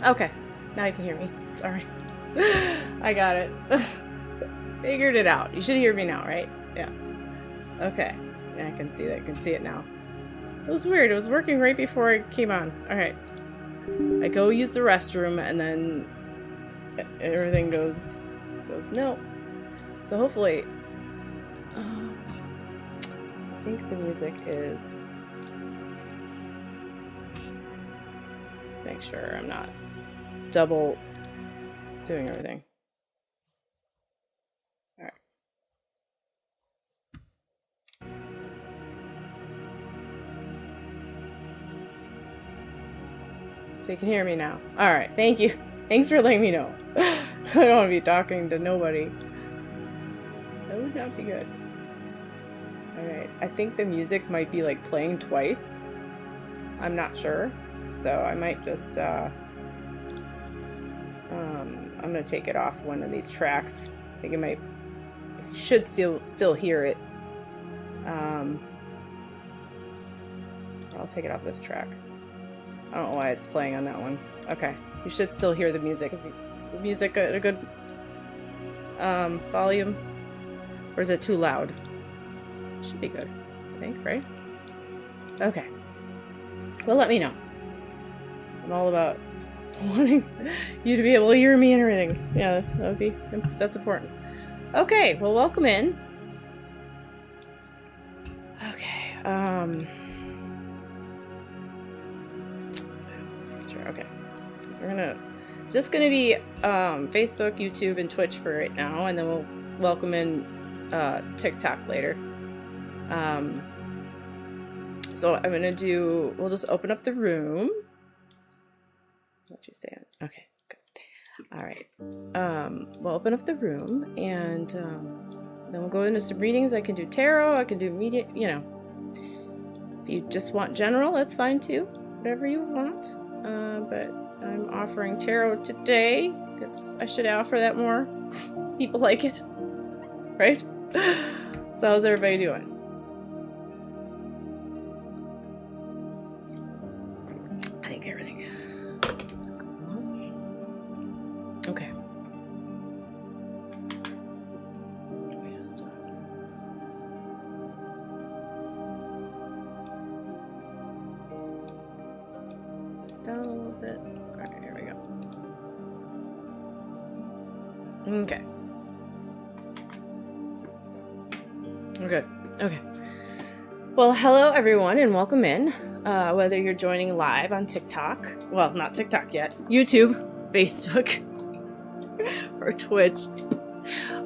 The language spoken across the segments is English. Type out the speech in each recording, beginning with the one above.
Okay. Now you can hear me. Sorry. I got it. Figured it out. You should hear me now, right? Yeah. Okay. Yeah, I can see that. I can see it now. It was weird. It was working right before I came on. Alright. I go use the restroom and then everything goes no. So hopefully I think the music is, let's make sure I'm not double doing everything. Alright. So you can hear me now. Alright, thank you. Thanks for letting me know. I don't want to be talking to nobody. That would not be good. Alright, I think the music might be like playing twice. I'm not sure. So I might just, I'm gonna take it off one of these tracks. I think it might, you should still hear it. I'll take it off this track. I don't know why it's playing on that one. Okay, you should still hear the music. Is the music at a good volume? Or is it too loud? Should be good, I think, right? Okay. Well, let me know. I'm all about wanting you to be able to hear me and everything. Yeah, that's important. Okay, well, welcome in. Okay, okay. So it's just gonna be Facebook, YouTube, and Twitch for right now, and then we'll welcome in TikTok later. So we'll just open up the room. What you saying? Okay, good. All right. We'll open up the room, and then we'll go into some readings. I can do tarot, I can do media, if you just want general, that's fine too. Whatever you want. But I'm offering tarot today, because I should offer that more. People like it. Right? So how's everybody doing? I think everything is going on. Okay. Let me just this down a little bit. Alright, here we go. Okay. Good. Okay. Well, hello everyone and welcome in. Whether you're joining live on TikTok, well, not TikTok yet, YouTube, Facebook, or Twitch,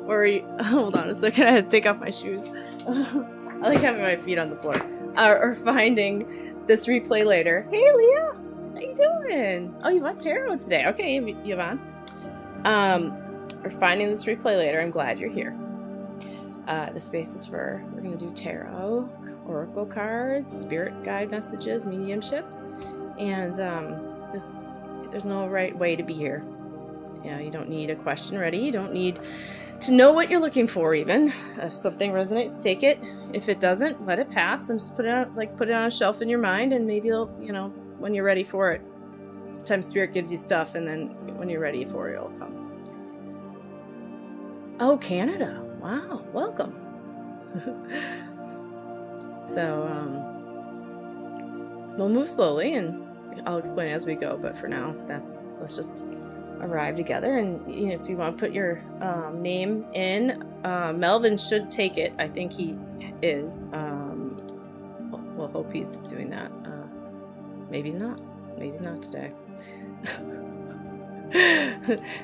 or hold on a second, I had to take off my shoes. I like having my feet on the floor. Or finding this replay later. Hey, Leah, how you doing? Oh, you want tarot today? Okay, Yvonne. Or finding this replay later. I'm glad you're here. The space is we're going to do tarot, oracle cards, spirit guide messages, mediumship, and there's no right way to be here. You don't need a question ready. You don't need to know what you're looking for even. If something resonates, take it. If it doesn't, let it pass and just put it on a shelf in your mind, and maybe you'll, when you're ready for it. Sometimes spirit gives you stuff, and then when you're ready for it, it'll come. Oh, Canada. Wow, welcome. So, we'll move slowly, and I'll explain as we go, but for now, let's just arrive together, and if you want to put your name in, Melvin should take it. I think he is. We'll hope he's doing that. Maybe he's not. Maybe he's not today.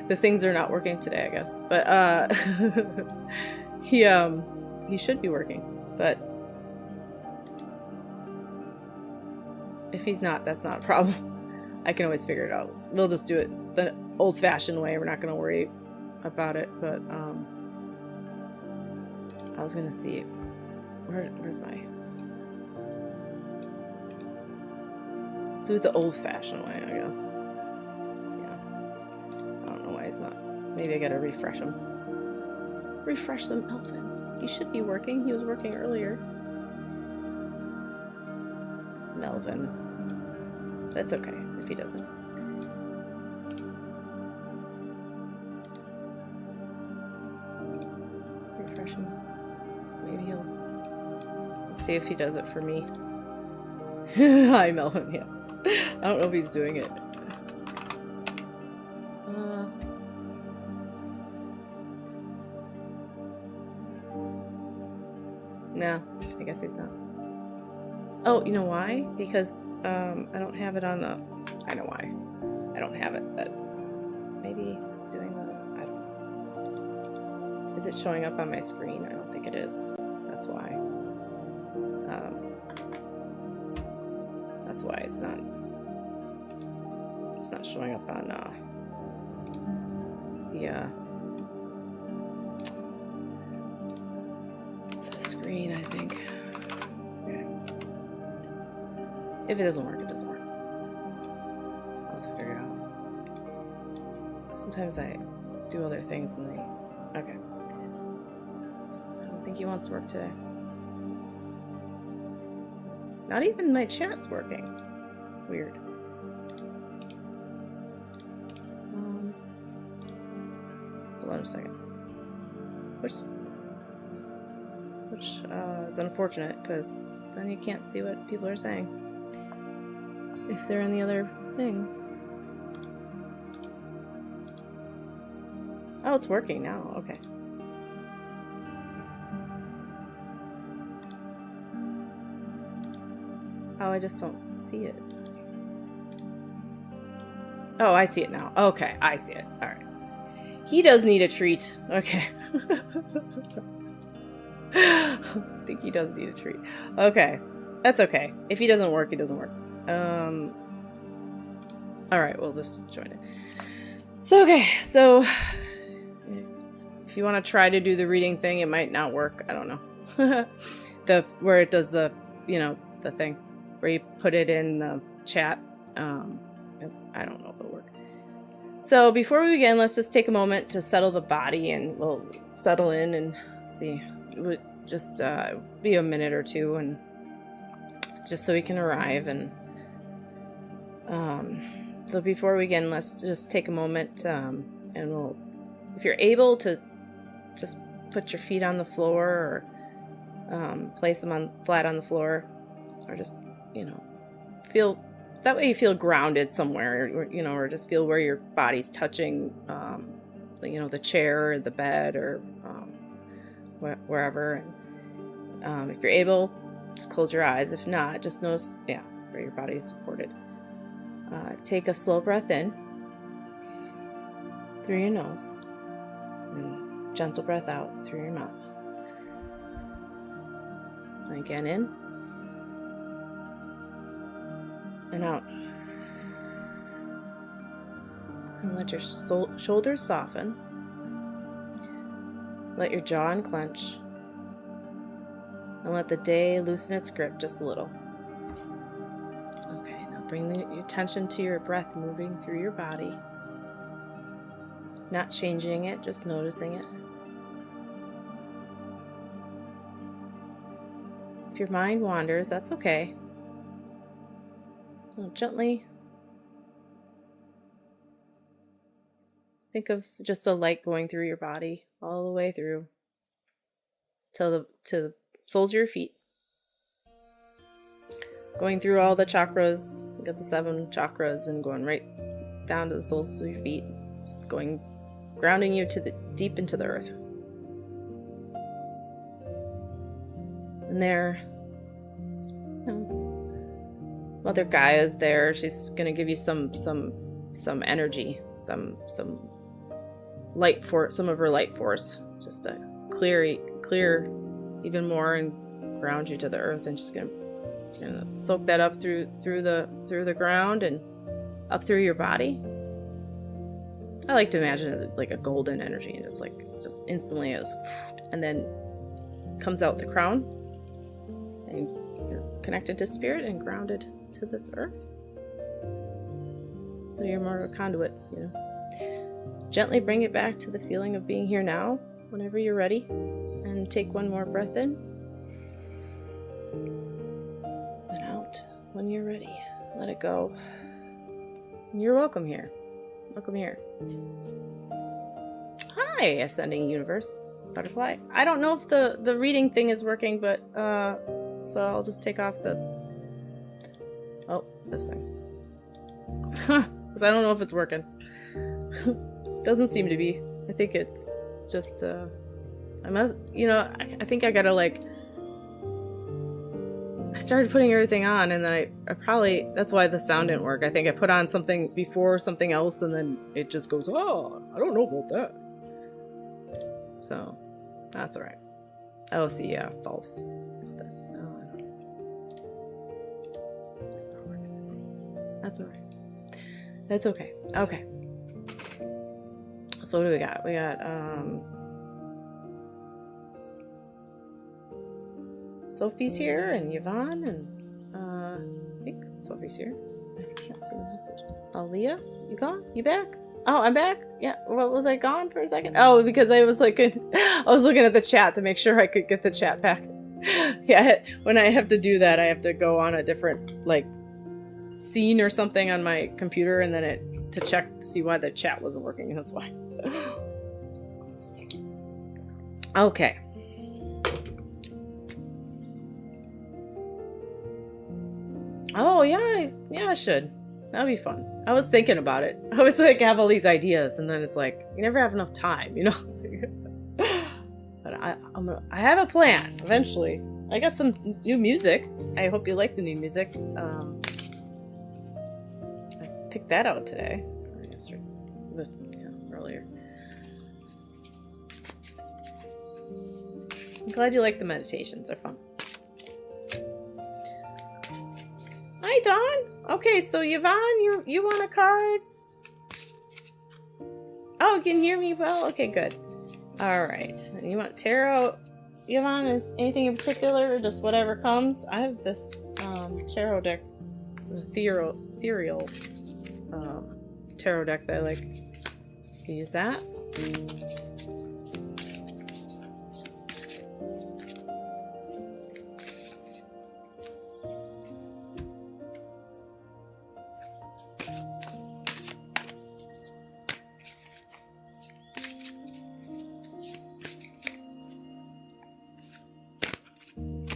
The things are not working today, I guess. But he should be working. But if he's not, that's not a problem. I can always figure it out. We'll just do it the old-fashioned way. We're not going to worry about it. But I was going to see where's my do it the old-fashioned way, I guess. He's not. Maybe I gotta refresh him. Refresh them, Melvin. He should be working. He was working earlier. Melvin. That's okay if he doesn't. refreshing. Maybe he'll... Let's see if he does it for me. Hi, Melvin. Yeah. I don't know if he's doing it. No, I guess he's not. Oh, you know why? Because I don't have it on the... I know why. I don't have it. That's... Maybe it's doing the... I don't know. Is it showing up on my screen? I don't think it is. That's why. That's why it's not showing up on the screen, I think. Okay. If it doesn't work, it doesn't work. I'll have to figure it out. Sometimes I do other things and they... Okay. I don't think he wants to work today. Not even my chat's working. Weird. Hold on a second. Which is unfortunate, because then you can't see what people are saying if they're in the other things. Oh, it's working now. Okay. Oh, I just don't see it. Oh, I see it now. Okay, I see it. All right. He does need a treat. Okay. I think he does need a treat. Okay. That's okay. If he doesn't work, he doesn't work. All right, we'll just join it. So, okay. So, if you want to try to do the reading thing, it might not work. I don't know. Where it does the, the thing. Where you put it in the chat. I don't know if it'll work. So before we begin, let's just take a moment to settle the body, and we'll settle in and see. It would just be a minute or two, and just so we can arrive. And so before we begin, let's just take a moment, and we'll, if you're able to, just put your feet on the floor, or place them flat on the floor, or just feel that way. You feel grounded somewhere, or just feel where your body's touching, the chair or the bed, or wherever. And if you're able, just close your eyes. If not, just notice, where your body is supported. Take a slow breath in through your nose, and gentle breath out through your mouth. And again, in and out. And let your shoulders soften. Let your jaw unclench. And let the day loosen its grip just a little. Okay, now bring your attention to your breath moving through your body. Not changing it, just noticing it. If your mind wanders, that's okay. So gently think of just a light going through your body all the way through to the soles of your feet, going through all the chakras. You got the 7 chakras, and going right down to the soles of your feet, just grounding you deep into the earth. And there, Mother Gaia is there. She's going to give you some energy, some light force, some of her light force, just to clear even more and ground you to the earth. And she's going to soak that up through the ground and up through your body. I like to imagine it like a golden energy, and it's like just instantly and then comes out the crown, and you're connected to spirit and grounded to this earth. So you're more of a conduit, Gently bring it back to the feeling of being here now whenever you're ready, and take one more breath in and out when you're ready. Let it go. And you're welcome here. Welcome here. Hi, Ascending Universe. butterfly. I don't know if the reading thing is working, but so I'll just take off the this thing. Because I don't know if it's working. Doesn't seem to be. I think it's just I must, I think I gotta I started putting everything on, and then I probably, that's why the sound didn't work. I think I put on something before something else, and then it just goes, oh, I don't know about that. So, that's alright. Oh, see, yeah, false. It's not working. That's alright. That's okay. Okay. So what do we got? We got, Sophie's here, and Yvonne, and I think Sophie's here. I can't see the message. Oh, Leah, you gone? You back? Oh, I'm back? Yeah. What, was I gone for a second? Oh, because I was I was looking at the chat to make sure I could get the chat back. Yeah, when I have to do that, I have to go on a different, scene or something on my computer, and then to check to see why the chat wasn't working. That's why. Okay. Oh, yeah, I should. That'd be fun. I was thinking about it. I was have all these ideas, and then it's you never have enough time, But I have a plan, eventually. I got some new music. I hope you like the new music. I picked that out today. Earlier. I'm glad you like the meditations. They're fun. Hi, Dawn. Okay, so Yvonne, you want a card? Oh, you can hear me well? Okay, good. All right. And you want tarot, Yvonne? Is anything in particular, or just whatever comes? I have this tarot deck, the ethereal tarot deck that I like. You can use that.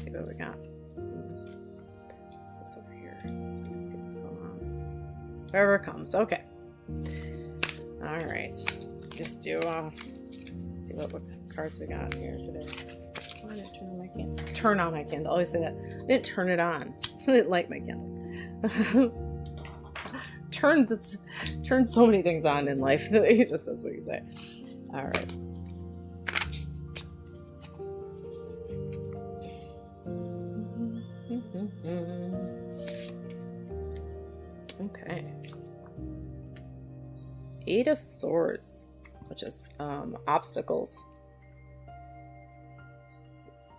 What we got? This over here. So I can see what's going on. Wherever it comes. Okay. All right. Just do. See what cards we got here today. Why did I turn on my candle? Turn on my candle. I always say that. I didn't turn it on. I didn't light my candle. Turn so many things on in life that that's what you say. All right. Okay. 8 of Swords, which is obstacles.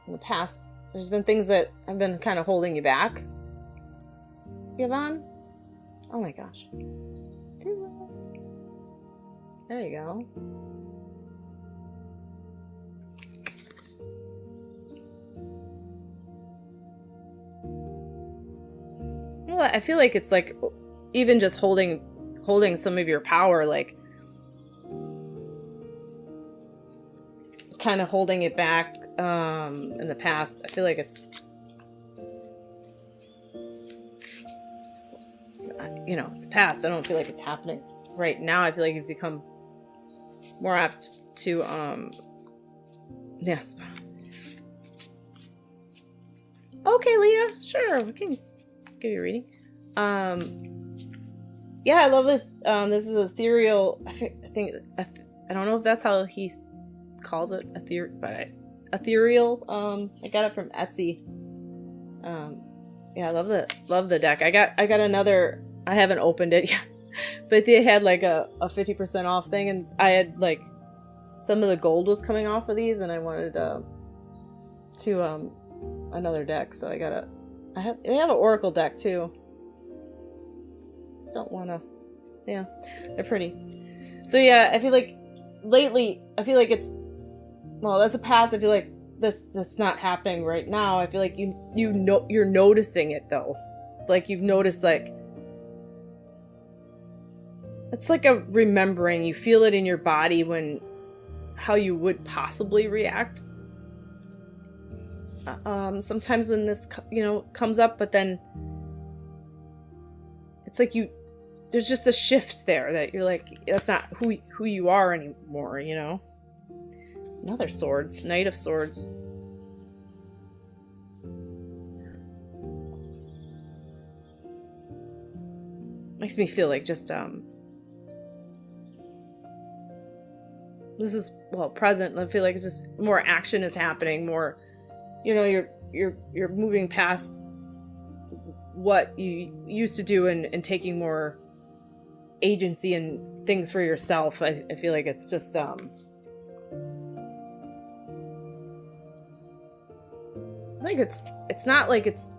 In the past, there's been things that have been kind of holding you back. Yvonne? Oh my gosh. There you go. Well, I feel like it's even just holding some of your power, kind of holding it back in the past. I feel like it's it's past. I don't feel like it's happening right now. I feel like you've become more apt to yes. Okay, Leah, sure, we can give you a reading. Yeah, I love this. This is ethereal. I think I don't know if that's how he calls it, ethereal. I got it from Etsy. Yeah, I love the deck. I got another. I haven't opened it yet, but they had a 50% off thing, and I had some of the gold was coming off of these, and I wanted another deck, so they have an Oracle deck too. Just don't wanna. Yeah, they're pretty. So yeah, I feel like lately, it's that's a past. I feel like that's not happening right now. I feel like you're noticing it though. You've noticed it's like a remembering. You feel it in your body when how you would possibly react. Sometimes when this, comes up, but then it's like there's just a shift there that you're like, that's not who you are anymore, Another swords, Knight of Swords. Makes me feel like just, this is, present. I feel like it's just more action is happening, more, you're moving past what you used to do and taking more agency and things for yourself. I feel like it's just, like it's not like it's,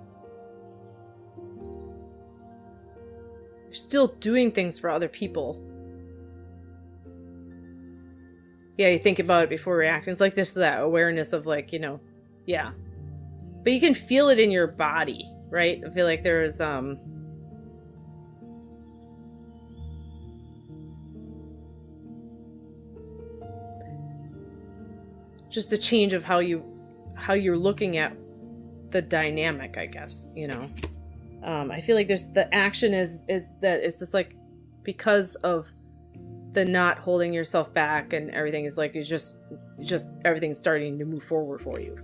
you're still doing things for other people. Yeah, you think about it before reacting. It's like this, that awareness of like, yeah. But you can feel it in your body, right? I feel like there's, just a change of how you're looking at the dynamic, I guess, I feel like there's the action is that it's just like, because of the not holding yourself back and everything is like, it's just everything's starting to move forward for you,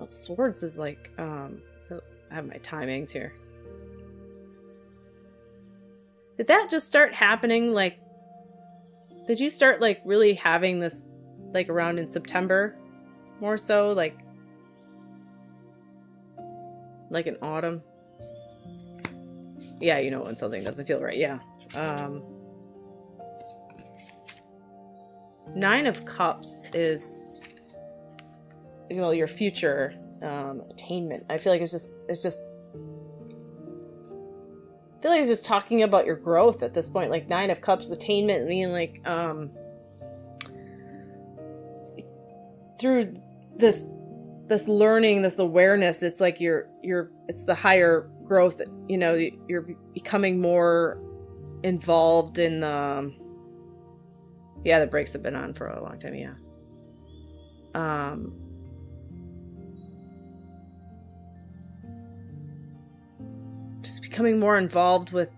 swords is like, I have my timings here. Did that just start happening? Like, did you start like really having this like around in September more so, like in autumn? Yeah, when something doesn't feel right. Yeah. Nine of Cups is, your future attainment. I feel like it's just I feel like it's just talking about your growth at this point. Like Nine of Cups attainment, meaning like through this learning, this awareness, it's like it's the higher growth, you're becoming more involved in the brakes have been on for a long time. Yeah. Just becoming more involved with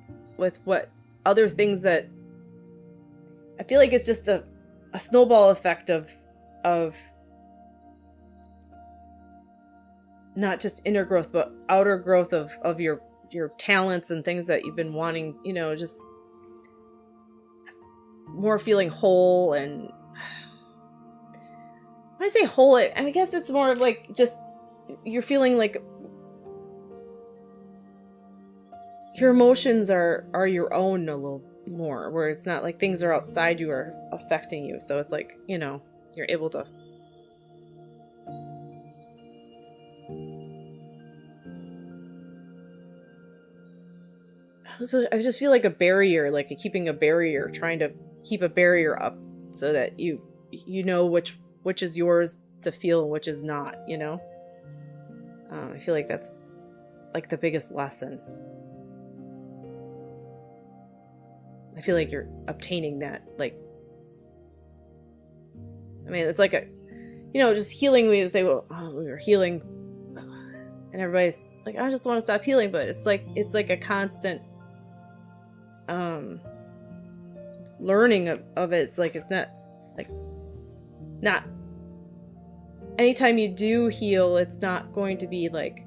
what other things that I feel like it's just a snowball effect of not just inner growth, but outer growth of your talents and things that you've been wanting, just more feeling whole. And when I say whole, I guess it's more of like just you're feeling like your emotions are your own a little more, where it's not like things are outside you are affecting you. So it's like, you're able to I just feel like a barrier, like keeping a barrier, trying to keep a barrier up so that you know which is yours to feel and which is not, I feel like that's like the biggest lesson. I feel like you're obtaining that, like, I mean, it's like just healing. We would say, well, we were healing, and everybody's like, I just want to stop healing, but it's like a constant learning of it. It's like, it's not anytime you do heal, it's not going to be like,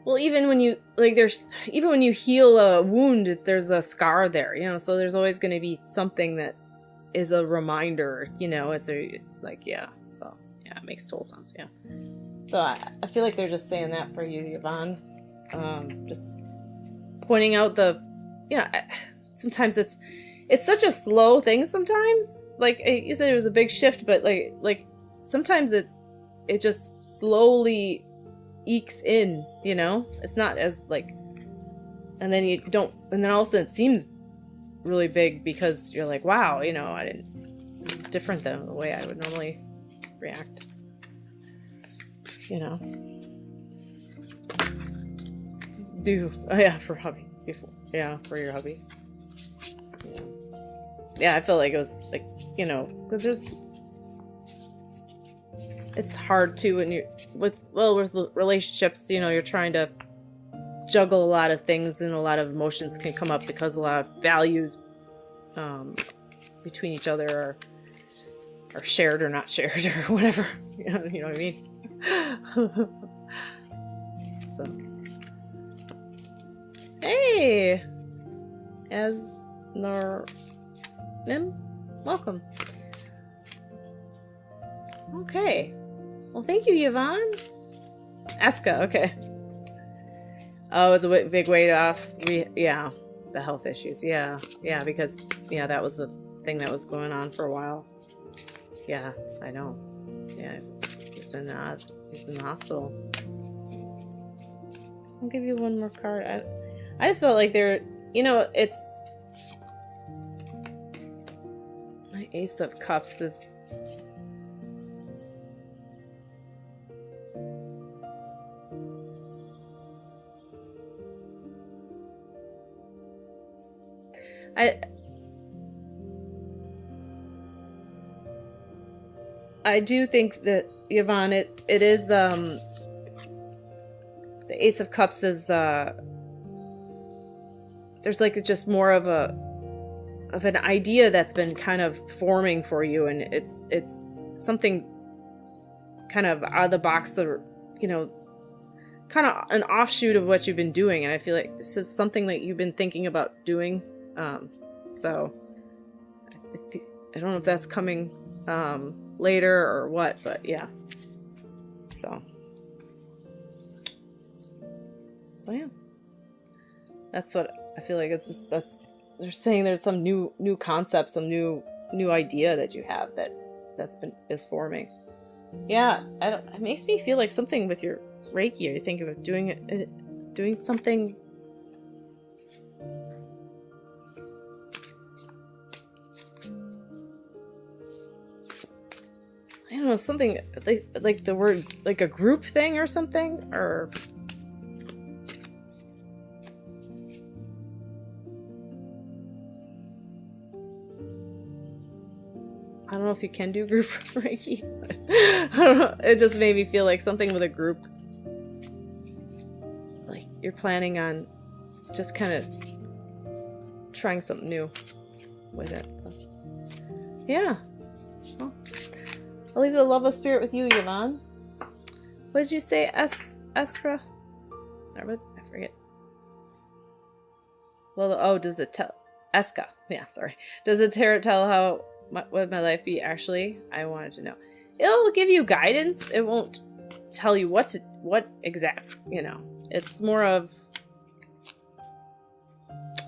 well, even when you heal a wound, there's a scar there, so there's always going to be something that is a reminder, it's like, yeah. So yeah, it makes total sense. Yeah. So I feel like they're just saying that for you, Yvonne. Just pointing out sometimes it's such a slow thing sometimes. Like you said, it was a big shift, but like sometimes it just slowly ekes in, it's not as like, and then and then all of a sudden it seems really big because you're like, wow, this is different than the way I would normally react, do. Oh, yeah, for hubby. Yeah, for your hubby. Yeah. Yeah, I feel like it was like, you know, because it's hard to when you're with relationships, you know, you're trying to juggle a lot of things and a lot of emotions can come up because a lot of values between each other are shared or not shared or whatever. You know what I mean? So, hey, Nim, welcome. Okay, well, thank you, Yvonne. Eska, okay. Oh, it was a big weight off. Yeah, the health issues. Yeah, because that was a thing that was going on for a while. Yeah, I know. Yeah, he's in the hospital. I'll give you one more card. I just felt like it's my Ace of Cups is. I do think that, Yvonne, it is the Ace of Cups is there's like just more of an idea that's been kind of forming for you, and it's something kind of out of the box, or kind of an offshoot of what you've been doing, and I feel like this is something that you've been thinking about doing. So I don't know if that's coming later or what, but yeah. So yeah, that's what I feel like. It's just they're saying there's some new concept, some new idea that you have is forming. Yeah, it makes me feel like something with your Reiki. Are you thinking of doing something? I don't know, something like the word, like a group thing or something, or I don't know if you can do group Reiki, but I don't know. It just made me feel like something with a group. Like you're planning on just kind of trying something new with it. So yeah. Well, I'll leave the love of spirit with you, Yvonne. What did you say, Esra? I forget. Well, does it tell? Eska. Yeah, sorry. Does the tarot tell how would my life be? Actually, I wanted to know. It'll give you guidance. It won't tell you what exact. It's more of,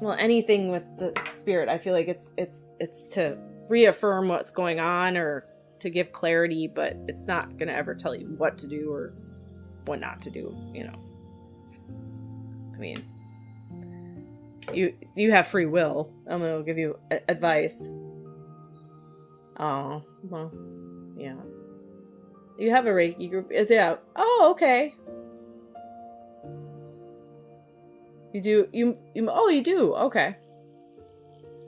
well, anything with the spirit. I feel like it's to reaffirm what's going on or to give clarity, but it's not going to ever tell you what to do or what not to do. I mean, you have free will. I'm going to give you advice. Oh, well, yeah. You have a Reiki group. Yeah. Oh, okay. You do. You do. Okay.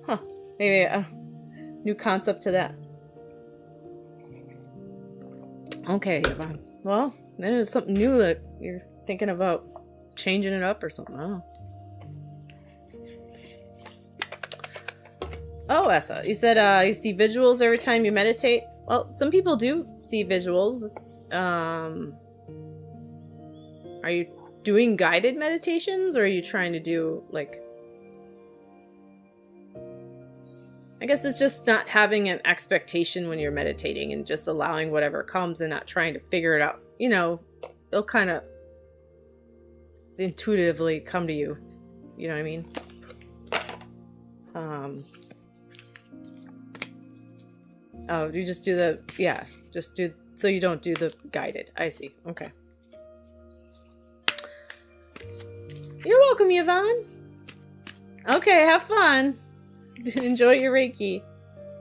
Huh. Maybe a new concept to that. Okay, Yvonne. Well, there's something new that you're thinking about changing it up or something. I don't know. Oh, Essa, you said you see visuals every time you meditate. Well, some people do see visuals. Are you doing guided meditations, or are you trying to do, like... I guess it's just not having an expectation when you're meditating and just allowing whatever comes and not trying to figure it out. It'll kind of intuitively come to you. You know what I mean? Oh, you just do so you don't do the guided. I see. Okay. You're welcome, Yvonne. Okay, have fun. Enjoy your Reiki.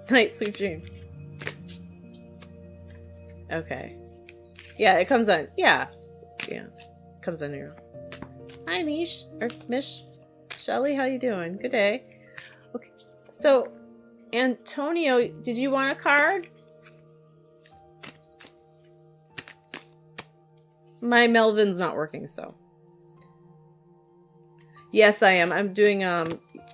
Night, sweet dreams. Okay. Yeah, it comes on. Yeah. It comes on your Hi, Mish. Or Mish. Shelly, how you doing? Good day. Okay. So, Antonio, did you want a card? My Melvin's not working, so. Yes, I am. I'm doing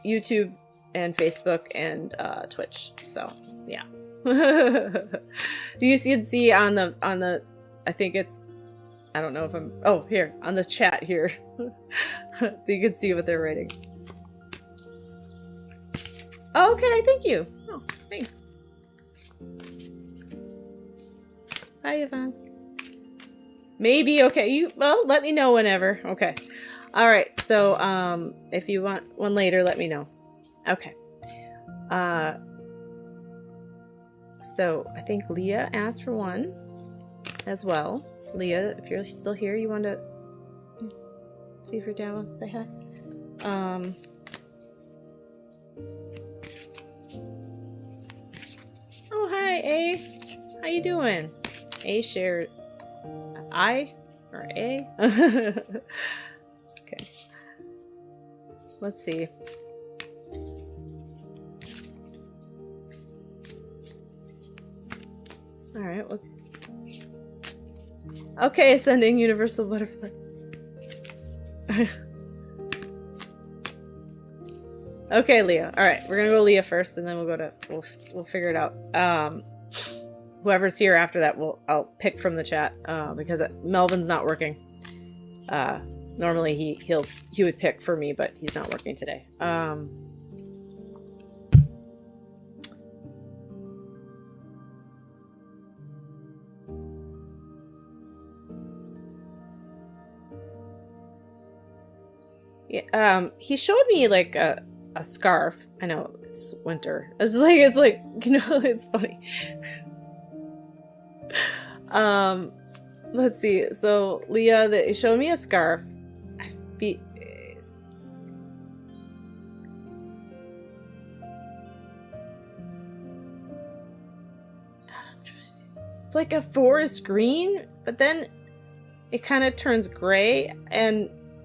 YouTube and Facebook and Twitch. So, yeah. You can see on the I think it's, I don't know if I'm, oh, here on the chat here. You can see what they're writing. Oh, okay, thank you. Oh, thanks. Hi, Yvonne. Maybe, okay, well, let me know whenever. Okay. All right, so if you want one later, let me know. Okay. So I think Leah asked for one as well. Leah, if you're still here, you want to see if you're down, say hi. Oh, hi, A. How you doing? A shared. I or A? Okay. Let's see. All right. Well, okay, sending universal butterfly. Okay, Leah. All right, we're gonna go Leah first, and then we'll go to we'll figure it out. Whoever's here after that, I'll pick from the chat because Melvin's not working. Normally he would pick for me, but he's not working today. Yeah, he showed me like a scarf. I know it's winter. It's like you know, it's funny. Let's see. So Leah, they showed me a scarf. It's like a forest green, but then it kind of turns gray,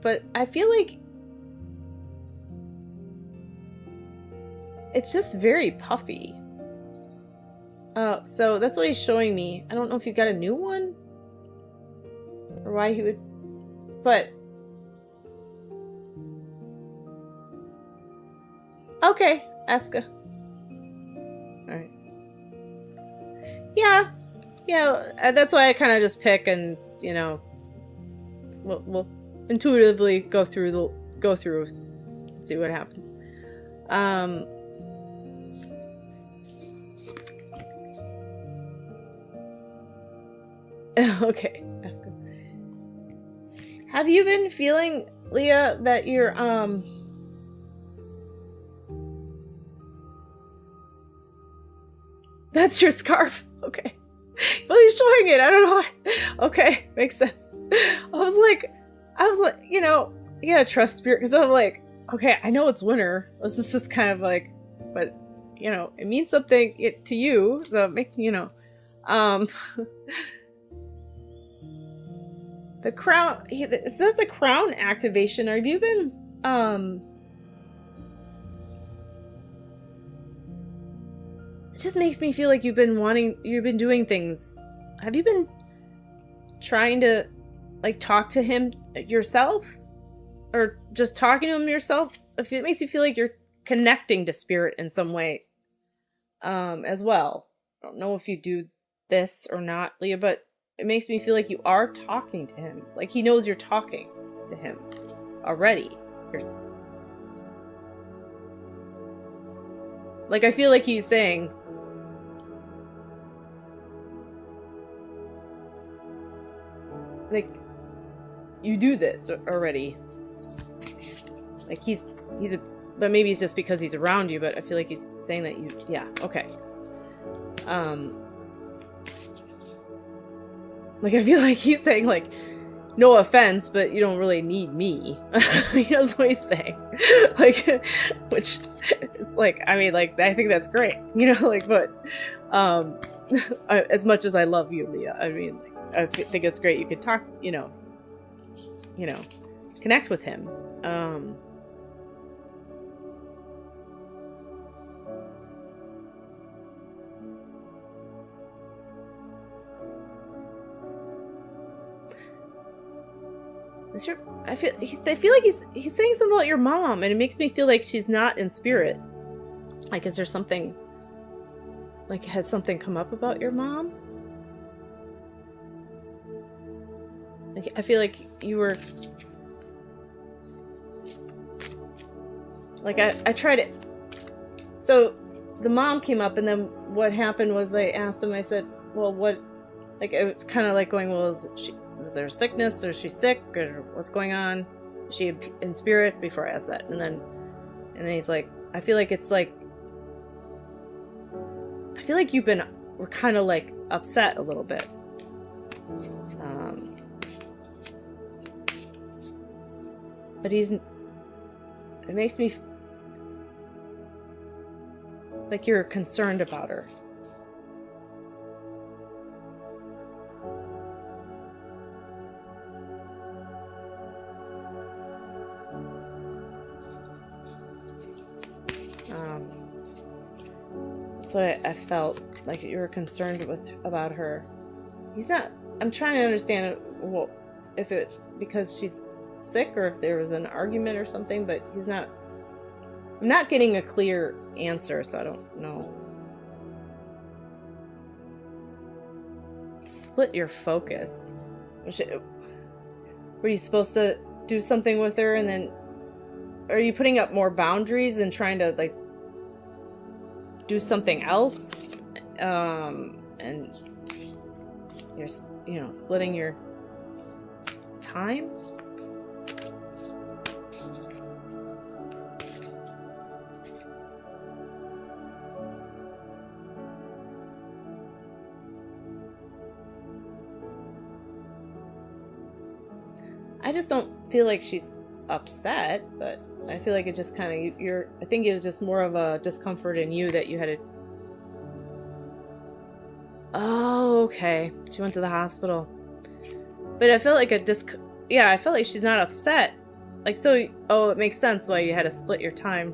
but I feel like it's just very puffy. So that's what he's showing me. I don't know if you got a new one or why he would, but okay, Aska. All right. Yeah, that's why I kind of just pick, and you know, we'll intuitively go through and see what happens. Okay, that's good. Have you been feeling, Leah, that you're that's your scarf? Okay. Well, you're showing it. I don't know why. Okay, makes sense. I was like, you know, you gotta trust spirit, because I'm like, okay, I know it's winter. This is just kind of like, but you know, it means something to you, so you know, the crown. It says the crown activation. Have you been It just makes me feel like you've been doing things. Have you been trying to like talk to him yourself, or just talking to him yourself? It makes you feel like you're connecting to spirit in some way, as well. I don't know if you do this or not, Leah, but it makes me feel like you are talking to him. Like he knows you're talking to him already. Like I feel like he's saying, like, you do this already. Like but maybe it's just because he's around you, but I feel like he's saying that yeah, okay. Like I feel like he's saying like, no offense, but you don't really need me. That's what he's saying. Like, which is like, I mean, like, I think that's great, you know, like, but, as much as I love you, Leah, I mean, like, I think it's great you could talk, you know, connect with him. I feel like he's saying something about your mom, and it makes me feel like she's not in spirit. Like, is there something, like, has something come up about your mom? Like, I feel like you were, like, I tried it. So the mom came up, and then what happened was I asked him, I said, well, what, like, it was kind of like going, well, was there a sickness, or is she sick, or what's going on? Is she in spirit? Before I asked that. And then he's like, I feel like it's like, I feel like we're kind of like upset a little bit. But it makes me like you're concerned about her. That's what I felt, like you were concerned about her. I'm trying to understand if it's because she's sick or if there was an argument or something, but I'm not getting a clear answer, so I don't know. Split your focus. Were you supposed to do something with her, and then are you putting up more boundaries and trying to, like, do something else? And you're, splitting your time? I just don't feel like she's upset, but I feel like it just kind of, I think it was just more of a discomfort in you that you had to. Oh, okay. She went to the hospital. But I felt like I felt like she's not upset. Like, so, it makes sense why you had to split your time.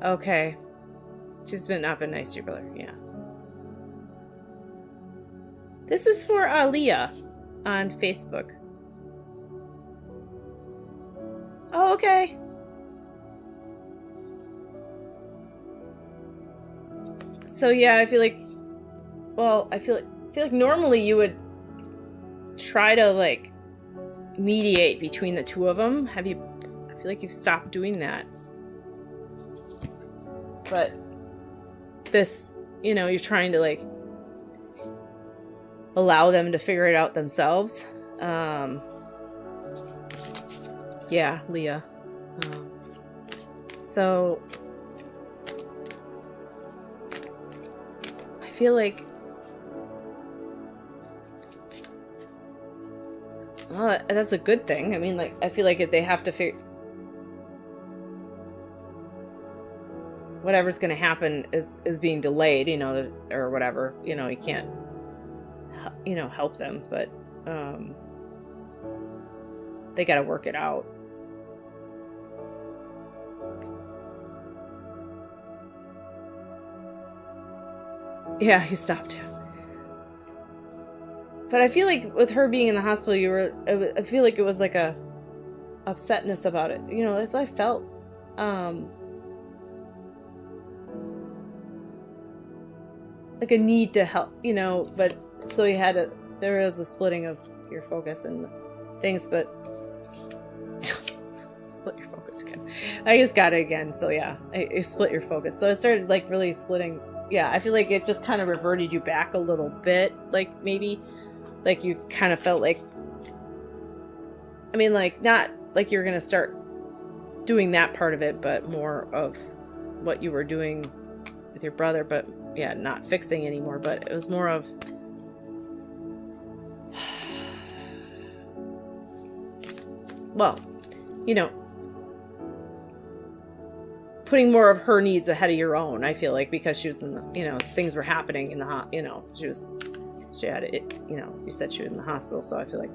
Okay. She's not been nice to your brother, yeah. This is for Leah on Facebook. Oh, okay. So yeah, I feel like normally you would try to, like, mediate between the two of them. I feel like you've stopped doing that. But this, you're trying to, like, allow them to figure it out themselves. Yeah, Leah. So I feel like that's a good thing. I mean, like, I feel like if they have to figure whatever's going to happen is being delayed, or whatever, you can't, help them, but they got to work it out. Yeah, you stopped. But I feel like with her being in the hospital, I feel like it was like a upsetness about it. That's what I felt. Like a need to help, but so there was a splitting of your focus and things, but split your focus again. I just got it again. So yeah, I split your focus. So it started, like, really splitting. Yeah, I feel like it just kind of reverted you back a little bit. Like, maybe, like, you kind of felt like, I mean, like, not like you're going to start doing that part of it, but more of what you were doing with your brother. But yeah, not fixing anymore, but it was more of, well, putting more of her needs ahead of your own, I feel like, because she was in the, things were happening in the, she had it, you said she was in the hospital, so I feel like,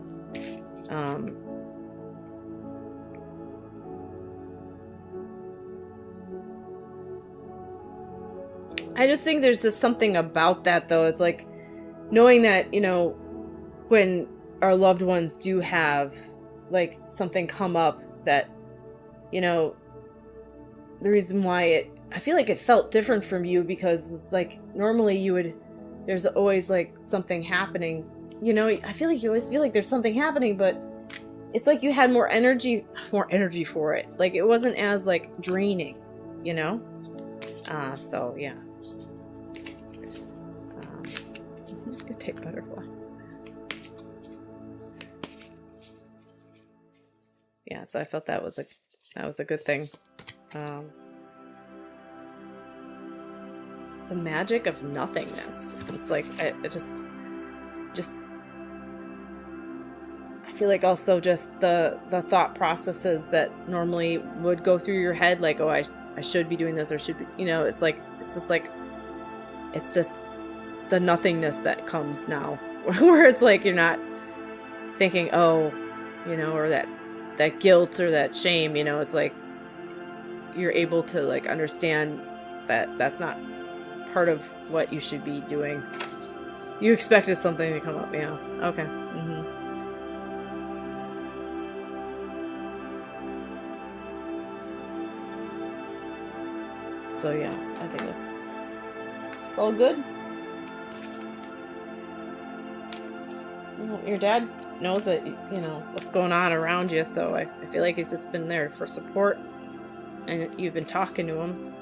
I just think there's just something about that, though. It's like knowing that, you know, when our loved ones do have like something come up that, you know, the reason why I feel like it felt different from you, because it's like normally there's always like something happening, you know. I feel like you always feel like there's something happening, but it's like you had more energy for it. Like it wasn't as like draining, you know? So yeah. Good take butterfly. Yeah, so I felt that was a good thing. The magic of nothingness. It's like I just I feel like also just the thought processes that normally would go through your head, like, oh, I should be doing this, or should be, you know, it's just the nothingness that comes now, where it's like you're not thinking, oh, you know, or that guilt or that shame, you know. It's like you're able to like understand that that's not part of what you should be doing. You expected something to come up, yeah. Okay. Mm-hmm. So yeah, I think it's all good. You know, your dad knows that, you know, what's going on around you, so I feel like he's just been there for support, and you've been talking to him.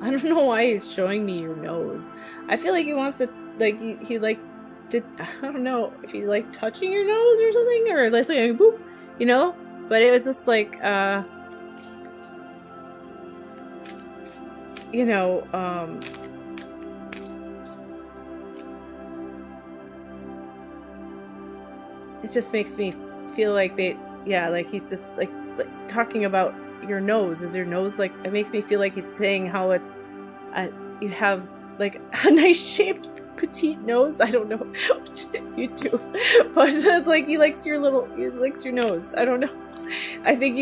I don't know why he's showing me your nose. I feel like he wants to, like, he like did, I don't know if he like touching your nose or something, or like boop, you know. But it was just like, you know, it just makes me feel like like he's just like talking about your nose. Is your nose like, it makes me feel like he's saying how it's, you have like a nice shaped petite nose. I don't know. You do, but it's like he likes your nose. I don't know. I think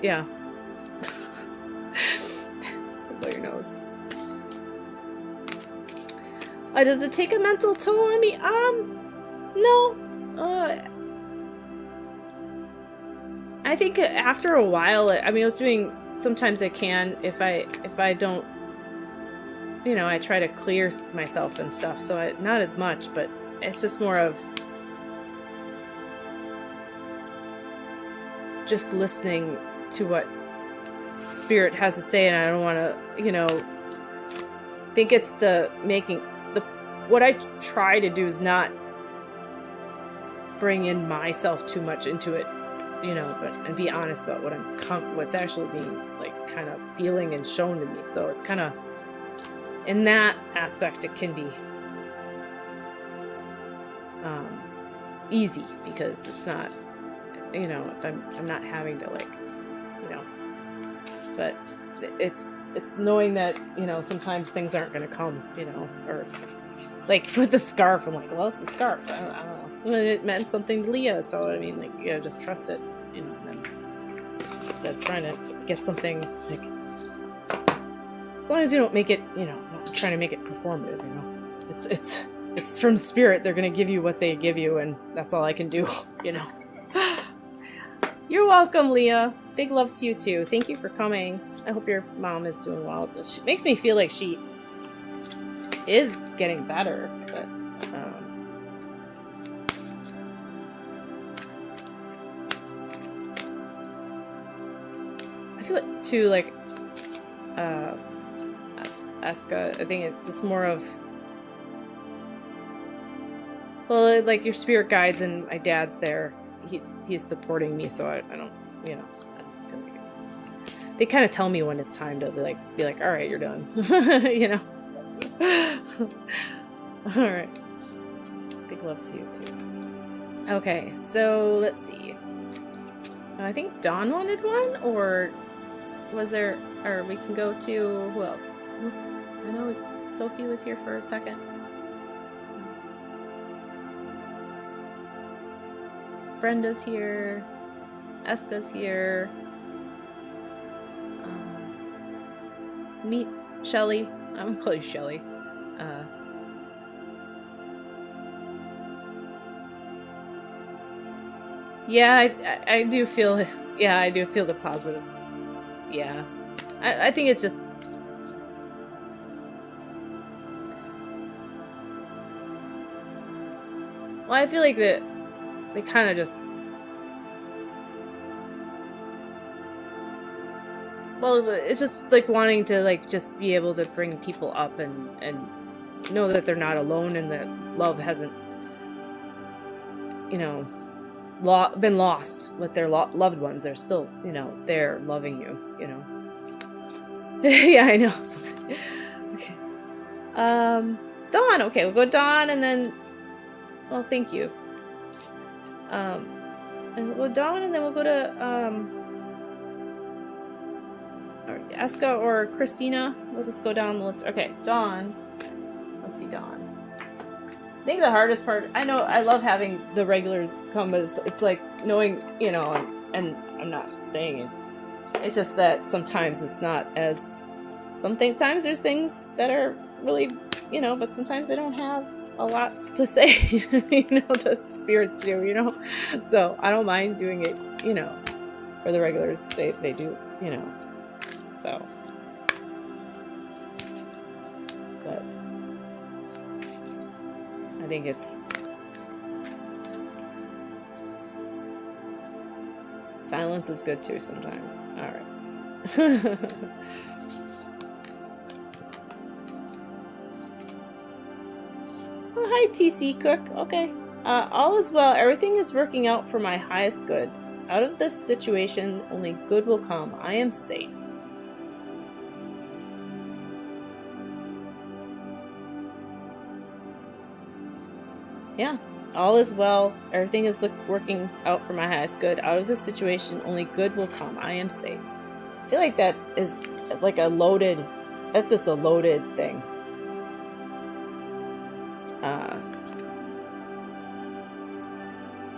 yeah. Something about your nose. Does it take a mental toll on me? No. I think after a while, I mean, I was doing, sometimes I can, if I don't, you know, I try to clear myself and stuff, so not as much, but it's just more of just listening to what Spirit has to say, and I don't want to, you know, think it's what I try to do is not bring in myself too much into it, you know, and be honest about what's actually being like kind of feeling and shown to me. So it's kind of, in that aspect, it can be easy, because it's not, you know, if I'm not having to like, you know, but it's knowing that, you know, sometimes things aren't going to come, you know, or like with the scarf, I'm like, well, it's a scarf. I don't know. It meant something to Leah, so I mean, like, you gotta just trust it, you know. And then instead of trying to get something like, as long as you don't make it, you know, not trying to make it performative, you know. It's from Spirit. They're gonna give you what they give you, and that's all I can do, you know. You're welcome, Leah. Big love to you too. Thank you for coming. I hope your mom is doing well. She makes me feel like she is getting better, but I feel like too, like Aska, I think it's just more of, well, like your spirit guides, and my dad's there. He's supporting me, so I don't, you know, I don't feel like it. They kind of tell me when it's time to be like, all right, you're done, you know. All right. Big love to you too. Okay, so let's see. I think Dawn wanted one, or was there? Or we can go to who else? I know Sophie was here for a second. Brenda's here. Eska's here. Meet Shelly. I'm gonna call you Shelly. Yeah, I do feel. Yeah, I do feel the positive. Yeah, I think it's just. Well, I feel like they kind of just. Well, it's just like wanting to like just be able to bring people up and know that they're not alone and that love hasn't, you know, been lost with their loved ones. They're still, you know, there loving you, you know. Yeah, I know. Okay. Dawn. Okay, we'll go Dawn and then. Well, thank you. And we'll go Dawn and then we'll go to or Eska or Christina. We'll just go down the list. Okay, Dawn. Let's see, Dawn. I think the hardest part, I know I love having the regulars come, but it's like knowing, you know, and I'm not saying it. It's just that sometimes it's not as, sometimes there's things that are really, you know, but sometimes they don't have a lot to say, you know, the spirits do, you know. So I don't mind doing it, you know, for the regulars. They do, you know. So, but I think it's silence is good too sometimes. All right. Oh, hi, TC Cook. Okay. All is well. Everything is working out for my highest good. Out of this situation, only good will come. I am safe. Yeah, all is well. Everything is working out for my highest good. Out of this situation, only good will come. I am safe. I feel like that is like a loaded, that's just a loaded thing.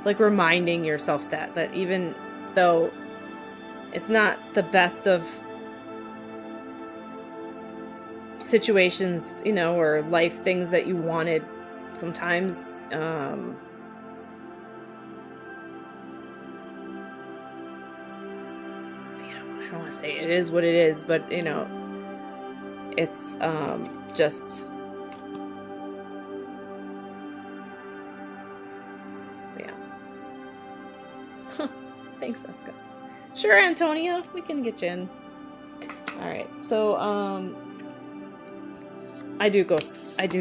Like reminding yourself that even though it's not the best of situations, you know, or life things that you wanted, sometimes you know, I don't want to say it is what it is, but you know, it's just yeah. Thanks, Eska. Sure, Antonia, we can get you in. All right, so I do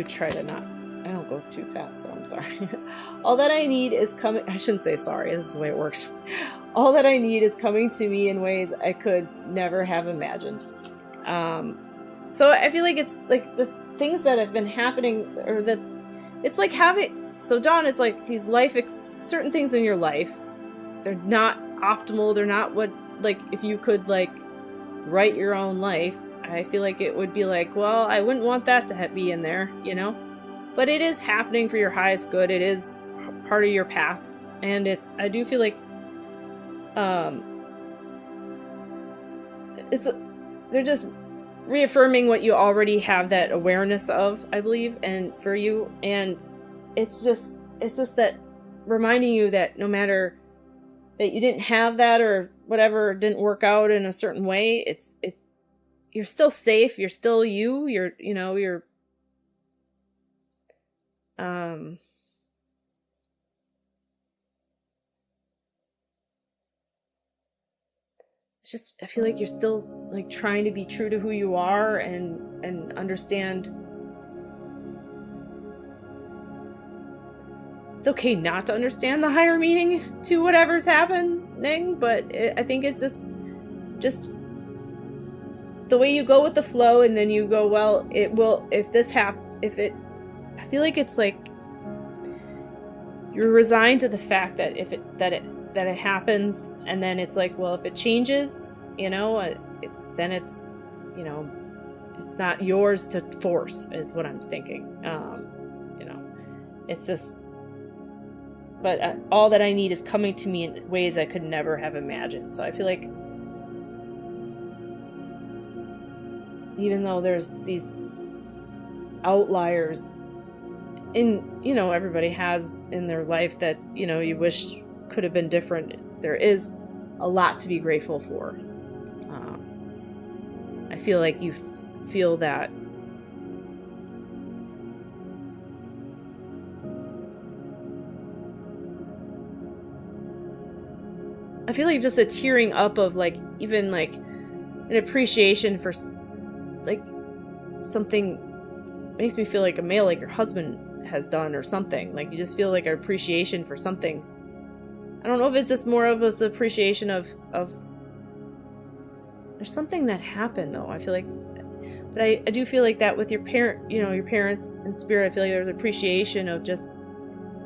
try to not. I don't go too fast, so I'm sorry. All that I need is coming. I shouldn't say sorry. This is the way it works. All that I need is coming to me in ways I could never have imagined. So I feel like it's like the things that have been happening, or that it's like having. So Dawn, it's like these certain things in your life. They're not optimal. They're not what, like, if you could like write your own life, I feel like it would be like, well, I wouldn't want that to be in there, you know. But it is happening for your highest good. It is part of your path. And I do feel like, they're just reaffirming what you already have that awareness of, I believe, and for you. And it's just that reminding you that no matter that you didn't have that or whatever didn't work out in a certain way, you're still safe. You're still you. You're I feel like you're still like trying to be true to who you are and understand it's okay not to understand the higher meaning to whatever's happening, but I think it's just the way you go with the flow, and then you go, well, it will, I feel like it's like you're resigned to the fact that that it happens, and then it's like, well, if it changes, you know, then it's, you know, it's not yours to force, is what I'm thinking. You know, it's just, but all that I need is coming to me in ways I could never have imagined. So I feel like even though there's these outliers in, everybody has in their life that, you wish could have been different, there is a lot to be grateful for. I feel like you feel that I feel like just a tearing up of like even like an appreciation for like something makes me feel like a male, like your husband has done or something. Like you just feel like an appreciation for something. I don't know if it's just more of this appreciation of there's something that happened though. I feel like, but I do feel like that with your your parents in spirit. I feel like there's appreciation of just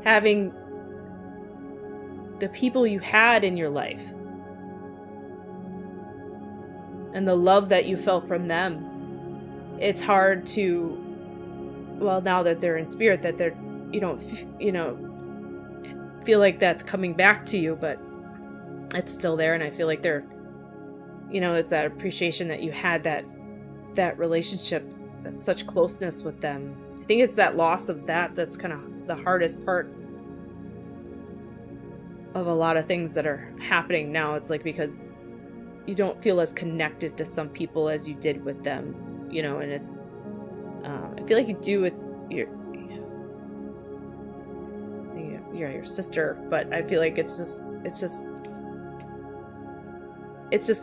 having the people you had in your life and the love that you felt from them. It's hard to, well, now that they're in spirit, that they're, you don't, feel like that's coming back to you, but it's still there. And I feel like they're, it's that appreciation that you had that relationship, that such closeness with them. I think it's that loss of that's kind of the hardest part of a lot of things that are happening now. It's like because you don't feel as connected to some people as you did with them, and it's I feel like you do with your sister, but I feel like it's just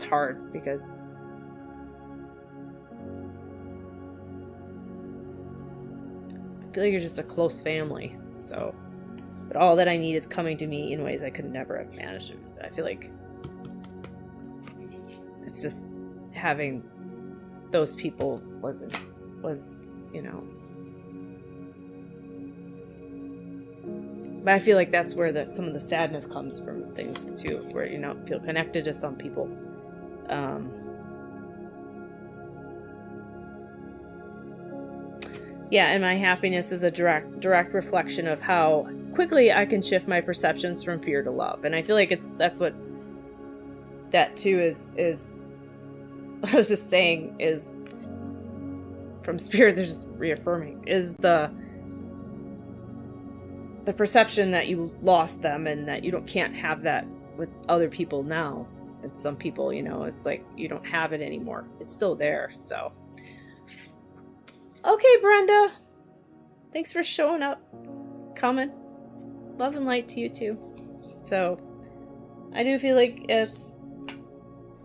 hard because I feel like you're just a close family. So, but all that I need is coming to me in ways I could never have managed. I feel like it's just having those people was, but I feel like that's where some of the sadness comes from things too, where feel connected to some people. Yeah, and my happiness is a direct reflection of how quickly I can shift my perceptions from fear to love. And I feel like that's what that too is I was just saying is from spirit, they're just reaffirming is the perception that you lost them and that you can't have that with other people now. And some people, it's like you don't have it anymore. It's still there. So okay, Brenda. Thanks for showing up. Coming. Love and light to you too. So I do feel like it's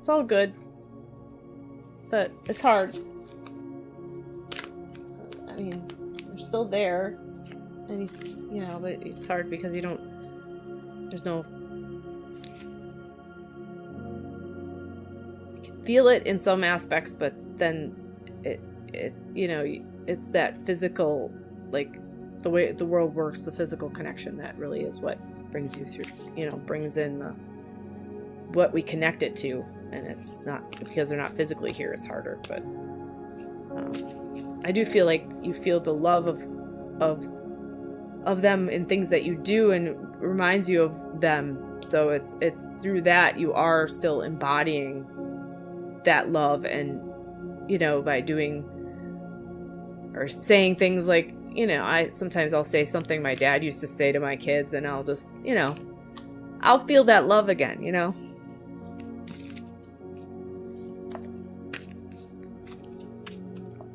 all good. But it's hard. I mean, they're still there. And but it's hard because there's no, you can feel it in some aspects, but then it's that physical, like the way the world works, the physical connection that really is what brings you through, brings in what we connect it to. And it's not because they're not physically here, it's harder, but I do feel like you feel the love of them in things that you do, and it reminds you of them. So it's through that you are still embodying that love, and by doing or saying things like, I'll say something my dad used to say to my kids, and I'll just, I'll feel that love again,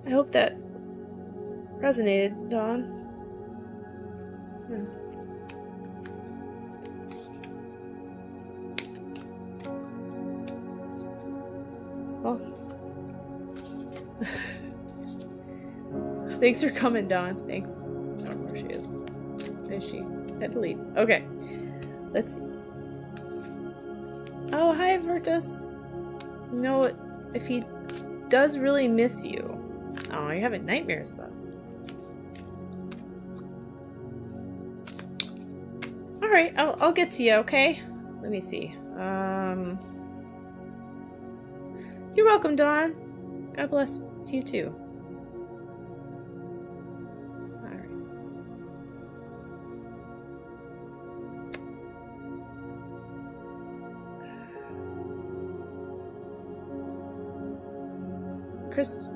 I hope that resonated, Dawn. Yeah. Well, thanks for coming, Dawn. Thanks. I don't know where she is. Is she? Had to leave. Okay. Let's see. Oh, hi, Virtus. If he does really miss you. Oh, you're having nightmares about it. Alright, I'll get to you, okay? Let me see. You're welcome, Dawn. God bless you too. Alright.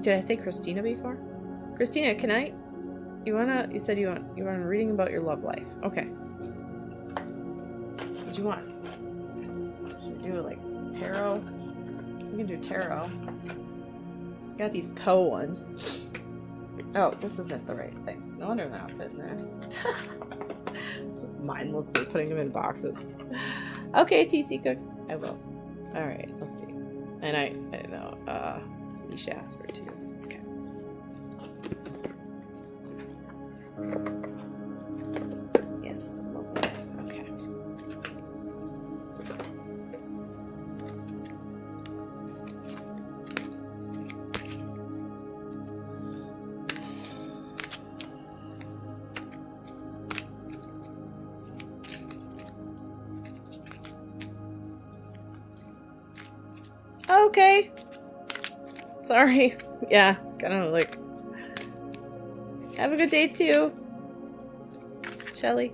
Did I say Christina before? Christina, you said you want reading about your love life. Okay. What do you want? Should we do like tarot? We can do tarot. Got these Poe ones. Oh, this isn't the right thing. No wonder they're not fitting there. Just mindlessly putting them in boxes. Okay, TC Cook. I will. Alright, let's see. And I know, Nisha asked for it too. Okay. Yes, lovely. Okay. Okay. Sorry. Yeah, kind of like. Have a good day too, Shelly.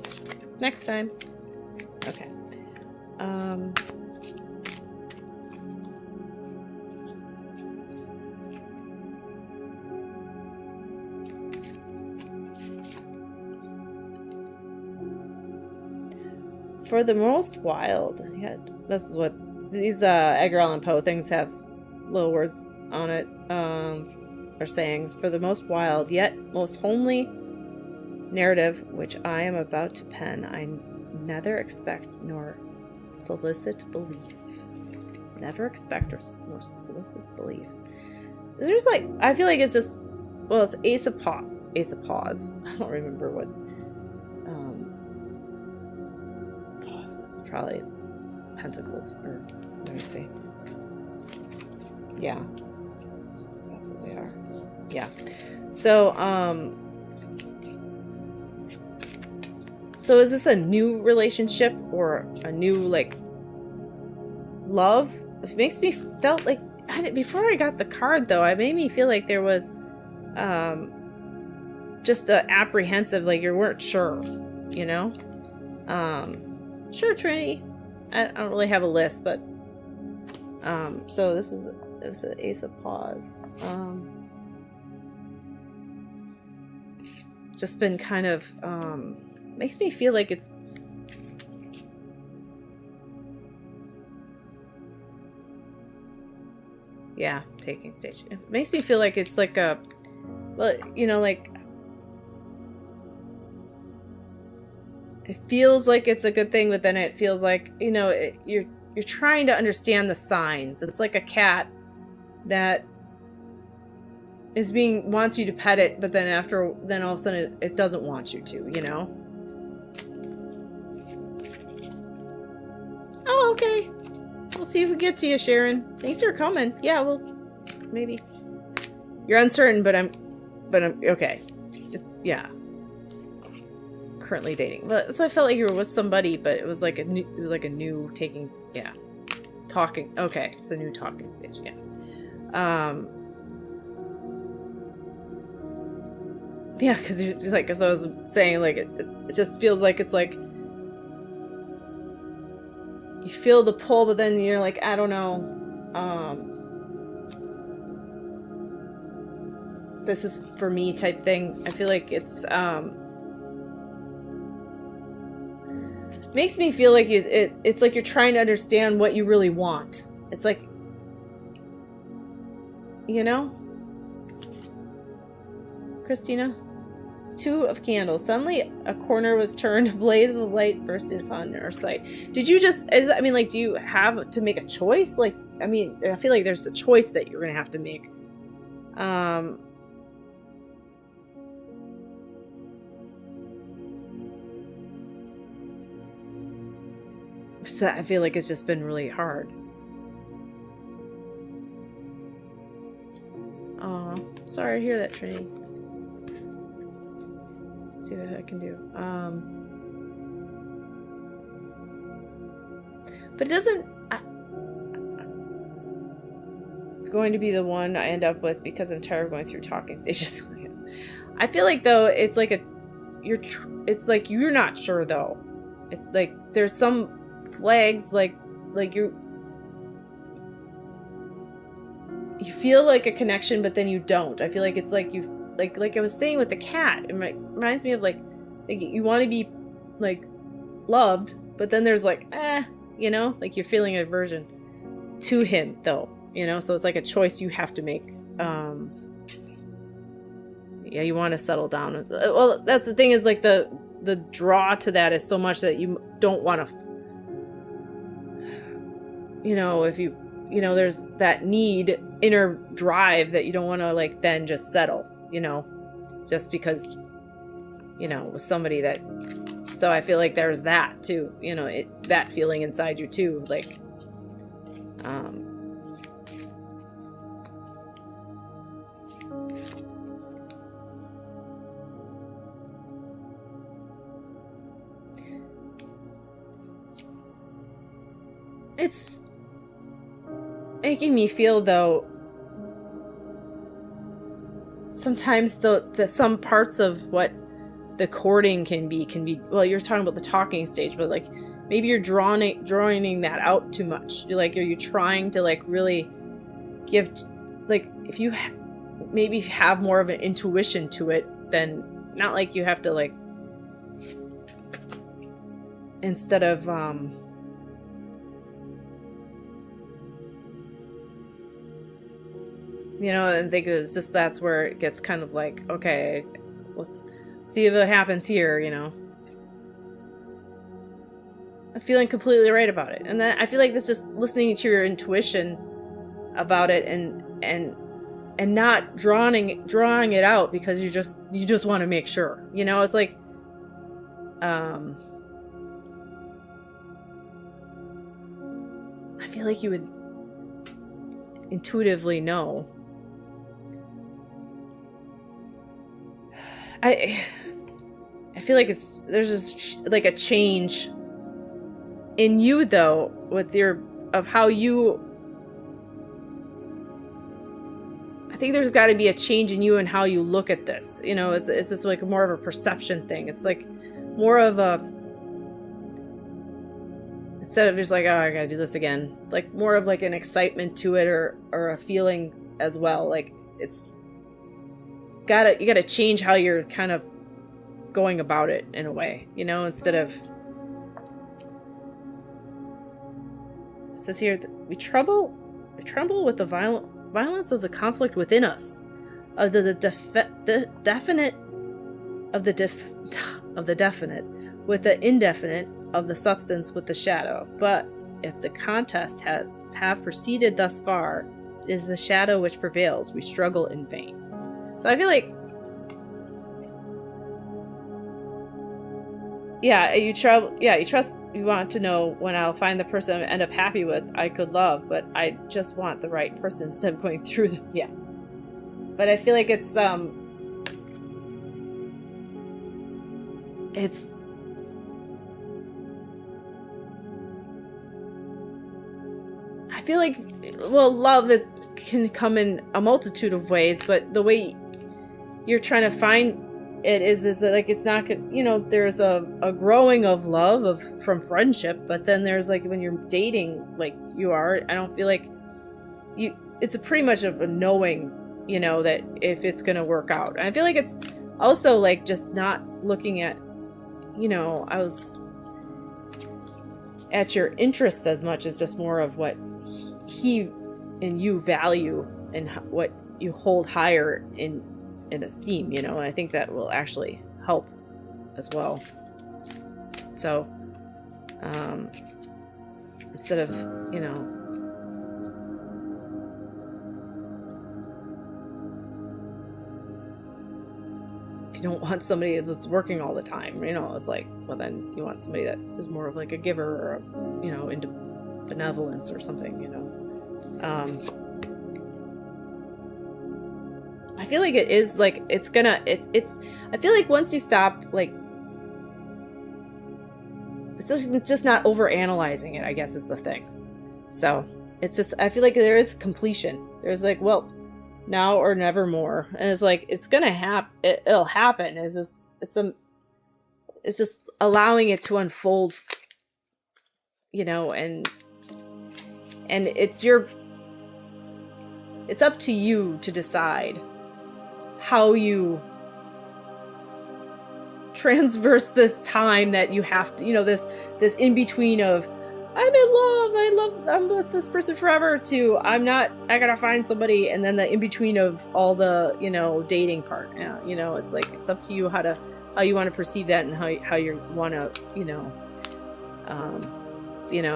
Next time. Okay. For the most wild, yeah, this is what these Edgar Allan Poe things have little words on it, or sayings. For the most wild yet most homely narrative which I am about to pen, I neither expect nor solicit belief. Never expect nor solicit belief. There's like, I feel like it's just, well, it's Ace of Paws. I don't remember what Paws was. Probably Pentacles, or let me see. Yeah, that's what they are. Yeah. So so is this a new relationship or a new like love? It makes me felt like before I got the card though, it made me feel like there was just a apprehensive, like you weren't sure, you know. Sure, Trinity. I don't really have a list, but so this is the Ace of Paws. Just been kind of makes me feel like it's taking stage. It makes me feel like it's like a, well, you know, like it feels like it's a good thing, but then it feels like, you know, you're trying to understand the signs. It's like a cat that wants you to pet it, but then all of a sudden it doesn't want you to, you know? Oh, okay. We'll see if we get to you, Sharon. Thanks for coming. Yeah, well, maybe. You're uncertain, but I'm okay. Yeah. Currently dating. But so I felt like you were with somebody, but it was like a new taking, yeah. Talking. Okay, it's a new talking stage, yeah. Yeah, because like, as I was saying, like it just feels like it's like you feel the pull, but then you're like, I don't know. This is for me type thing. I feel like it's makes me feel like it's like you're trying to understand what you really want. It's like, you know, Christina. 2 of candles. Suddenly, a corner was turned. A blaze of light bursted upon our sight. Did you just? I mean, like, do you have to make a choice? Like, I mean, I feel like there's a choice that you're gonna have to make. So I feel like it's just been really hard. Oh, sorry to hear that, Trinity. See what I can do. But it doesn't. Going to be the one I end up with because I'm tired of going through talking stages. I feel like though it's like it's like you're not sure though. It's like there's some flags like you. you feel like a connection, but then you don't. I feel like it's like you, like I was saying with the cat, it reminds me of like you want to be like loved, but then there's like, you know, like you're feeling aversion to him though, you know, so it's like a choice you have to make. Yeah, you want to settle down. Well, that's the thing, is like the draw to that is so much that you don't want to, you know, if you know, there's that need, inner drive that you don't want to like then just settle, you know, just because, you know, with somebody that, so I feel like there's that too, you know, that feeling inside you too, like, it's making me feel though sometimes the some parts of what the courting can be, well, you're talking about the talking stage, but like maybe you're drawing that out too much. You're like, are you trying to like really give, like if you maybe have more of an intuition to it, then not like you have to like, instead of you know, and think it's just, that's where it gets kind of like, okay, let's see if it happens here, you know. I'm feeling completely right about it. And then I feel like this just listening to your intuition about it and not drawing it out because you just want to make sure. You know, it's like I feel like you would intuitively know. I feel like there's just like a change in you though, with of how you, I think there's got to be a change in you and how you look at this. You know, it's just like more of a perception thing. It's like more of a, instead of just like, oh, I gotta do this again, like more of like an excitement to it, or a feeling as well. Like it's you gotta change how you're kind of going about it in a way, you know, instead of, it says here, we tremble with the violence of the conflict within us, of the definite with the indefinite, of the substance with the shadow. But if the contest have proceeded thus far, it is the shadow which prevails. We struggle in vain. So I feel like, you trust, you want to know when I'll find the person I end up happy with, I could love, but I just want the right person instead of going through them. Yeah. But I feel like it's I feel like, well, love can come in a multitude of ways, but the way you're trying to find it is like, it's not gonna, you know, there's a growing of love from friendship, but then there's like when you're dating, like you are, I don't feel like it's a pretty much of a knowing, you know, that if it's gonna work out. And I feel like it's also like just not looking at, you know, I was at your interests as much as just more of what he and you value and what you hold higher in esteem, you know. And I think that will actually help as well. So instead of, you know, if you don't want somebody that's working all the time, you know, it's like, well, then you want somebody that is more of like a giver, or a, you know, into benevolence or something, you know. I feel like it is like, it's I feel like once you stop, like, it's just not over analyzing it, I guess, is the thing. So it's just, I feel like there is completion. There's like, well, now or never more. And it's like, it's gonna happen. It'll happen. It's just allowing it to unfold, you know, and it's your, it's up to you to decide how you transverse this time that you have to, this in between of I'm in love, I'm with this person forever, to I gotta find somebody, and then the in between of all the, dating part. It's like, it's up to you how you want to perceive that, and how you want to,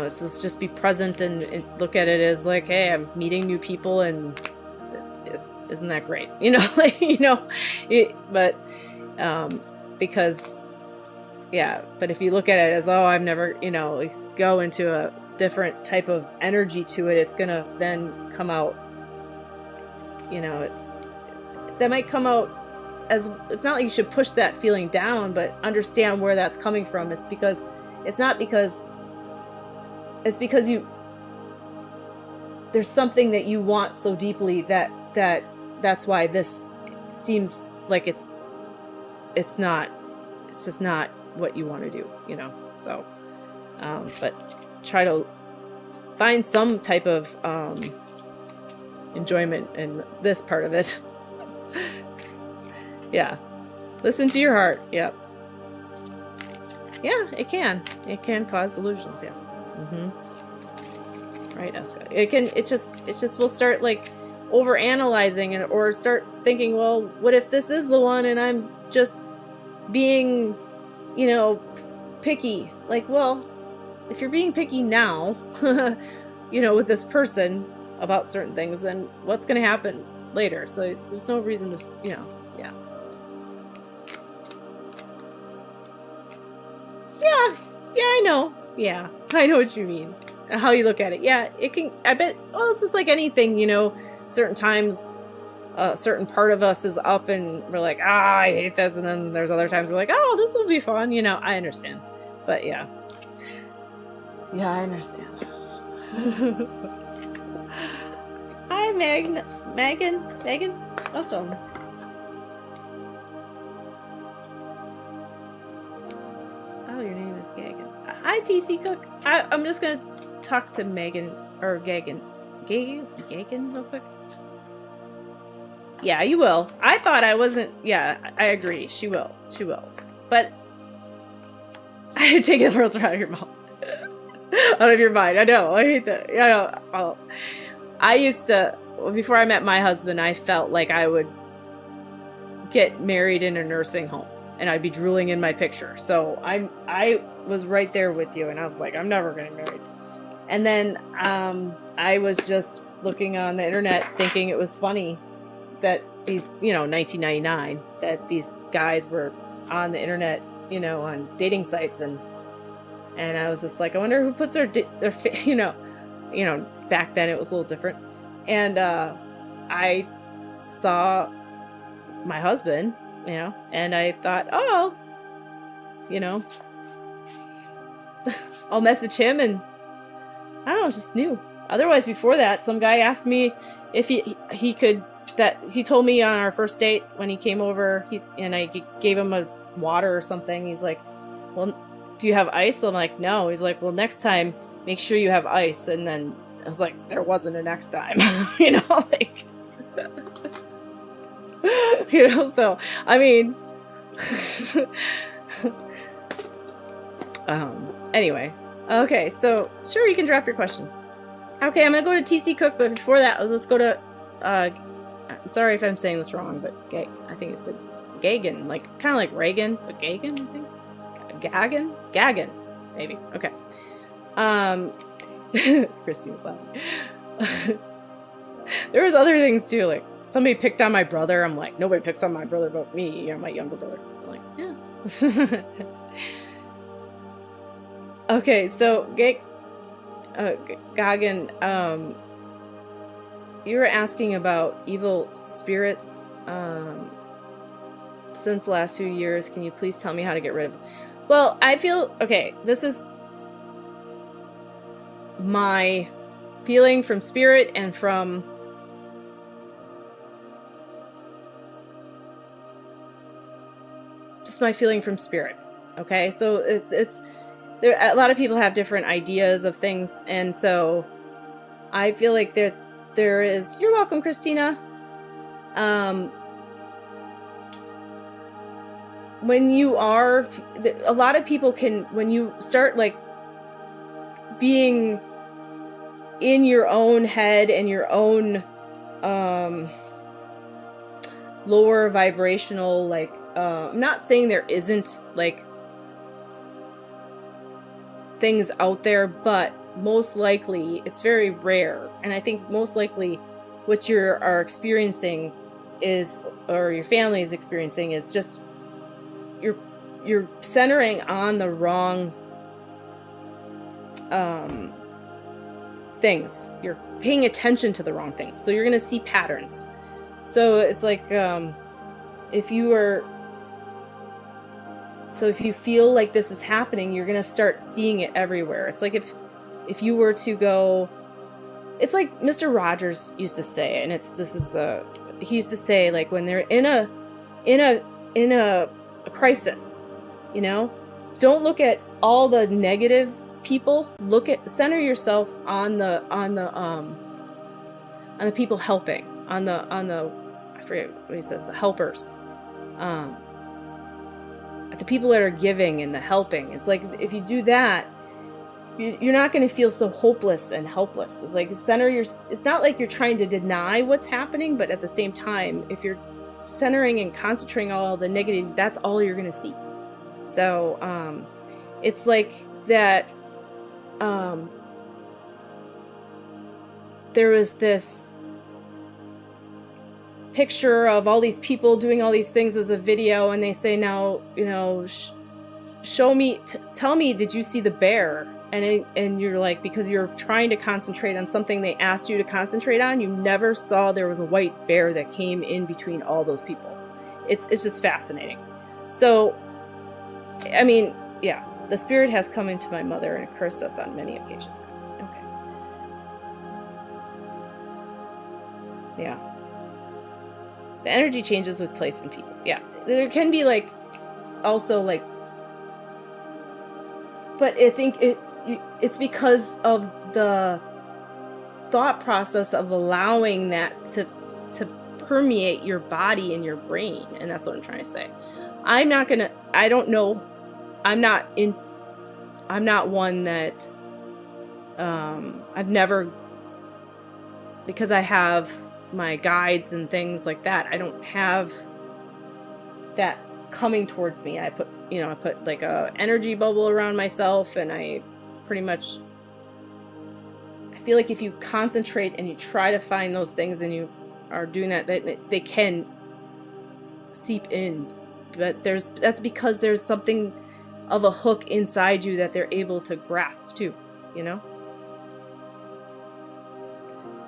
it's just be present and look at it as like, hey, I'm meeting new people, and isn't that great? Because, yeah, but if you look at it as, oh, I've never, go into a different type of energy to it, it's gonna then come out, that might come out as, it's not like you should push that feeling down, but understand where that's coming from. It's because there's something that you want so deeply that's why this seems like it's just not what you want to do, so, but try to find some type of, enjoyment in this part of it. Yeah. Listen to your heart. Yep. Yeah, it can cause illusions. Yes. Right, Eska. It just will start like over analyzing it, or start thinking, well, what if this is the one and I'm just being, picky? Like, well, if you're being picky now, with this person about certain things, then what's going to happen later? So there's no reason to, yeah. Yeah, I know. Yeah, I know what you mean. How you look at it. Yeah, it can, I bet, well, it's just like anything, certain times, a certain part of us is up and we're like, I hate this. And then there's other times we're like, oh, this will be fun. I understand. But yeah. Yeah, I understand. Hi, Megan, welcome. Oh, your name is Gagan. Hi, TC Cook. I'm just gonna talk to Megan, or Gagan real quick. Yeah, you will. I thought I wasn't. Yeah, I agree. She will. But I take the words out of your mouth. Out of your mind. I know. I hate that. I know. Oh. I used to, before I met my husband, I felt like I would get married in a nursing home, and I'd be drooling in my picture. So I was right there with you, and I was like, I'm never getting married. And then I was just looking on the internet thinking it was funny that these, 1999, that these guys were on the internet, on dating sites, and I was just like, I wonder who puts their back then it was a little different. And I saw my husband, and I thought, oh, I'll message him, and I don't know, just new. Otherwise, before that, some guy asked me if he could, that he told me on our first date when he came over, and I gave him a water or something. He's like, well, do you have ice? I'm like, no. He's like, well, next time, make sure you have ice. And then I was like, there wasn't a next time, like, so, I mean, anyway, okay, so sure, you can drop your question. Okay, I'm gonna go to TC Cook, but before that, let's go to, I'm sorry if I'm saying this wrong, but I think it's a Gagan, like, kind of like Reagan, but Gagan, I think? Gagan, maybe, okay. Christine's laughing. There was other things too, like, somebody picked on my brother. I'm like, nobody picks on my brother but me, my younger brother. I'm like, yeah. Okay, so Gagan, you were asking about evil spirits since the last few years. Can you please tell me how to get rid of them? Well, I feel, okay, this is my feeling from spirit and from just my feeling from spirit. Okay, so it's there. A lot of people have different ideas of things, and so I feel like you're welcome, Christina. When you are, a lot of people can, when you start like being in your own head and your own lower vibrational, like, I'm not saying there isn't like things out there, but most likely it's very rare. And I think most likely what you are experiencing is, or your family is experiencing, is just you're centering on the wrong things. You're paying attention to the wrong things, so you're gonna see patterns. So it's like if you feel like this is happening, you're gonna start seeing it everywhere. It's like if you were to go, it's like Mr. Rogers used to say, and he used to say, like, when they're in a crisis, you know, don't look at all the negative people. Center yourself on the people helping, on the I forget what he says, the helpers, at the people that are giving and the helping. It's like, if you do that, you're not going to feel so hopeless and helpless. It's like it's not like you're trying to deny what's happening, but at the same time, if you're centering and concentrating on all the negative, that's all you're going to see. So it's like that. There was this picture of all these people doing all these things as a video, and they say, now, you know, show me, tell me, did you see the bear? And you're like, because you're trying to concentrate on something they asked you to concentrate on, you never saw there was a white bear that came in between all those people. It's just fascinating. So, I mean, yeah, the spirit has come into my mother and cursed us on many occasions. Okay. Yeah. The energy changes with place and people. Yeah. There can be like, also like, but I think it's because of the thought process of allowing that to permeate your body and your brain. And that's what I'm trying to say. I'm not one that, I've never, because I have my guides and things like that, I don't have that coming towards me. I put like a energy bubble around myself, and I feel like if you concentrate and you try to find those things and you are doing that, they can seep in. But that's because there's something of a hook inside you that they're able to grasp too, you know?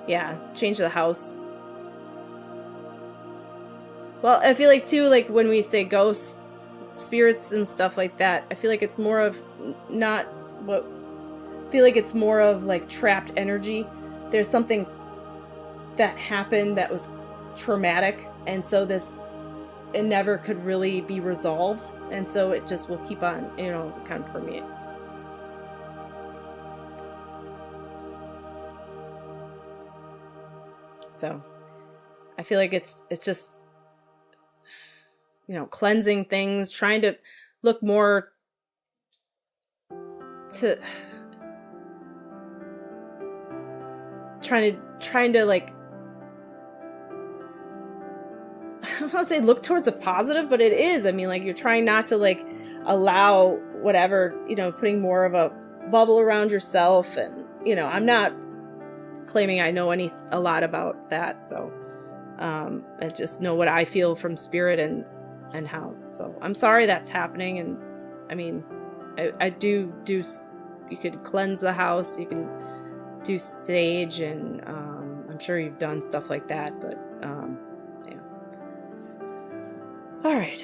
Yeah, change the house. Well, I feel like too, like when we say ghosts, spirits and stuff like that, I feel like it's more of it's more of like trapped energy. There's something that happened that was traumatic, and so it never could really be resolved, and so it just will keep on, kind of permeate. So I feel like it's just, cleansing things, trying to look more to trying to like, I don't want to say look towards the positive, but it is. I mean, like, you're trying not to like allow whatever, putting more of a bubble around yourself. And, I'm not claiming I know a lot about that. So, I just know what I feel from spirit and how. So I'm sorry that's happening. And I mean, I do, you could cleanse the house, you can do sage, and, I'm sure you've done stuff like that, but, yeah. All right.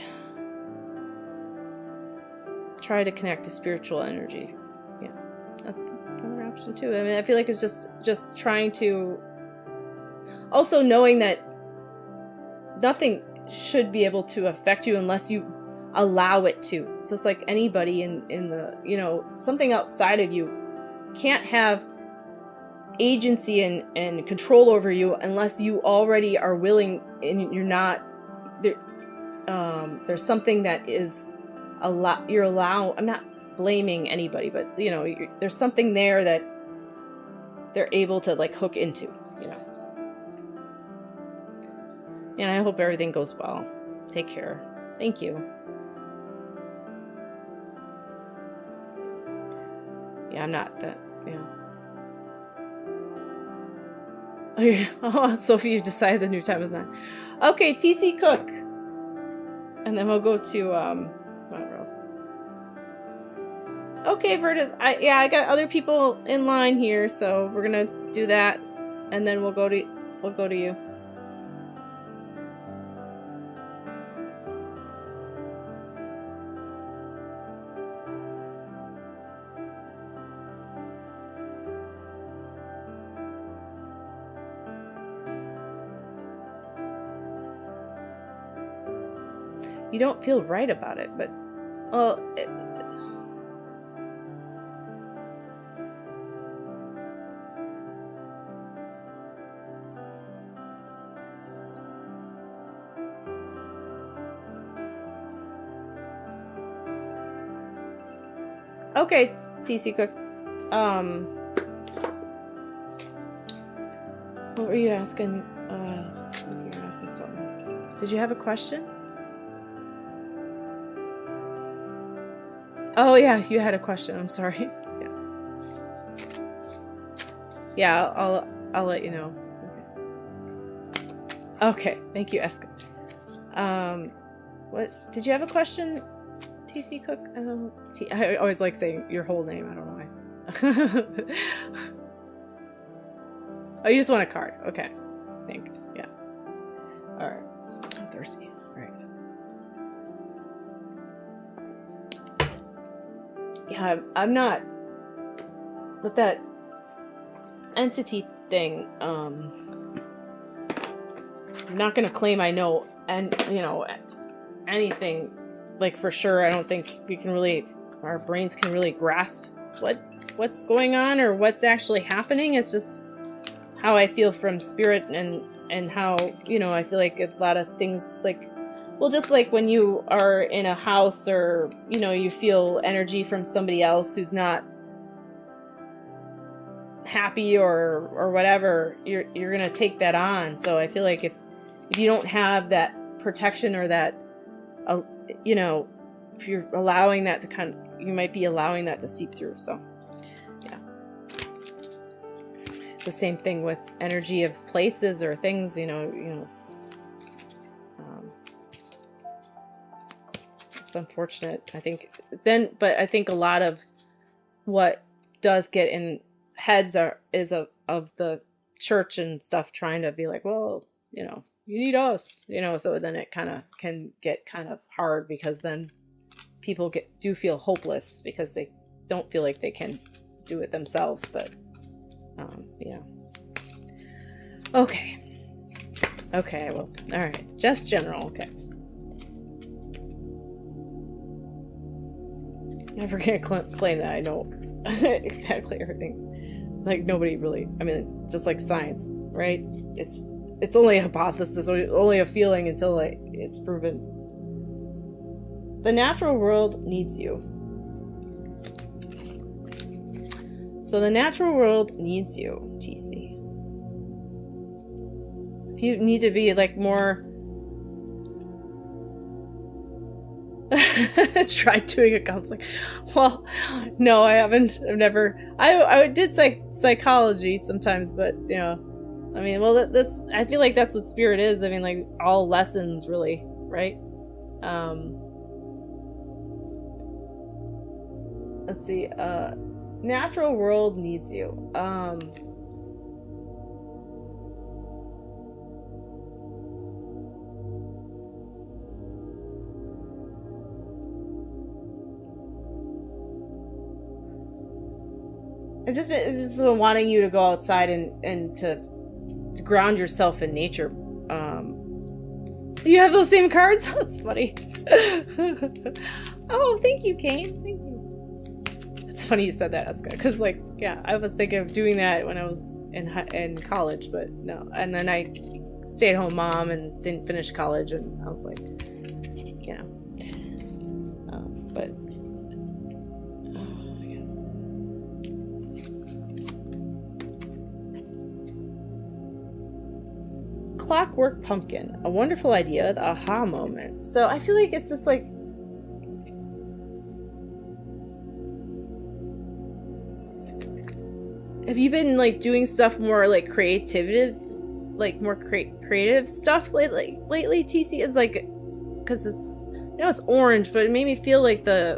Try to connect to spiritual energy. Yeah, that's another option too. I mean, I feel like it's just trying to, also knowing that nothing should be able to affect you unless you allow it to. So it's like anybody in the, something outside of you can't have agency and control over you unless you already are willing, and you're not there. There's something that is I'm not blaming anybody, but there's something there that they're able to like hook into, so. And I hope everything goes well. Take care. Thank you. Yeah, I'm not that. Yeah. Oh, Sophie, you decided the new time is 9. Okay, TC Cook. And then we'll go to whatever else. Okay, Vertus. I got other people in line here, so we're gonna do that, and then we'll go to you. You don't feel right about it, but okay, TC Cook. What were you asking? You were asking something. Did you have a question? Oh yeah, you had a question. I'm sorry. Yeah, I'll let you know. Okay. Thank you, Eska. What did you have a question, TC Cook? I always like saying your whole name. I don't know why. Oh, you just want a card. Okay. Thank you. Yeah. All right. I'm thirsty. All right. Yeah, I'm not with that entity thing. I'm not gonna claim I know anything like for sure. I don't think our brains can really grasp what's going on or what's actually happening. It's just how I feel from spirit and how I feel like a lot of things just like when you are in a house or, you feel energy from somebody else who's not happy or whatever, you're going to take that on. So I feel like if you don't have that protection or that, if you're allowing that to you might be allowing that to seep through. So yeah. It's the same thing with energy of places or things, it's unfortunate, I think. But I think a lot of what does get in heads is of the church and stuff trying to be like, well, you need us, so then it kind of can get kind of hard because then people do feel hopeless because they don't feel like they can do it themselves. But yeah. Okay, well, all right, just general. Okay. Never gonna claim that I know exactly everything. Like nobody really. I mean, just like science, right? It's only a hypothesis, only a feeling until it's proven. The natural world needs you. So the natural world needs you, TC. If you need to be more. Tried doing a counseling. Well, no, I haven't. I've never. I did psychology sometimes, but I mean, well, that's. I feel like that's what spirit is. I mean, all lessons, really, right? Let's see. Natural world needs you. It's just wanting you to go outside and to ground yourself in nature. You have those same cards? That's funny. Oh, thank you, Kane. Thank you. It's funny you said that, Eska, because I was thinking of doing that when I was in college, but no. And then I stay-at-home mom and didn't finish college, and I was like, you know, but yeah. Clockwork Pumpkin, a wonderful idea, the aha moment. So I feel like it's just like, have you been like doing stuff more like creative stuff lately, TC? It's like, because it's, you know, it's orange, but it made me feel like I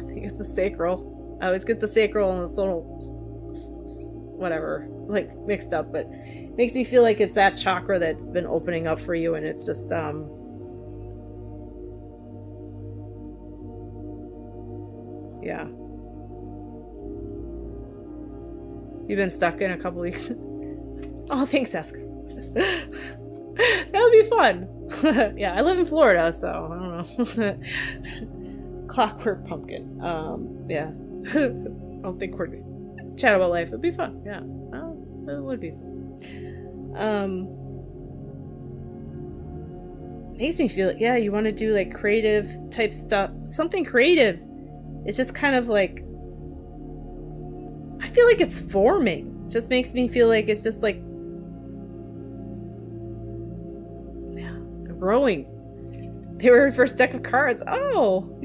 think it's the sacral. I always get the sacral and the sonal, whatever, like mixed up, but it makes me feel like it's that chakra that's been opening up for you, and it's just, yeah. You've been stuck in a couple weeks. Oh, thanks, Eska. That would be fun. Yeah, I live in Florida, so I don't know. Clockwork Pumpkin. Yeah. I don't think we're chat about life. It'd be fun. Yeah. It would be fun. Makes me feel like, yeah, you want to do like creative type stuff. Something creative. It's just kind of like, I feel like it's forming. It just makes me feel like it's just like, yeah, growing. They were first deck of cards. Oh,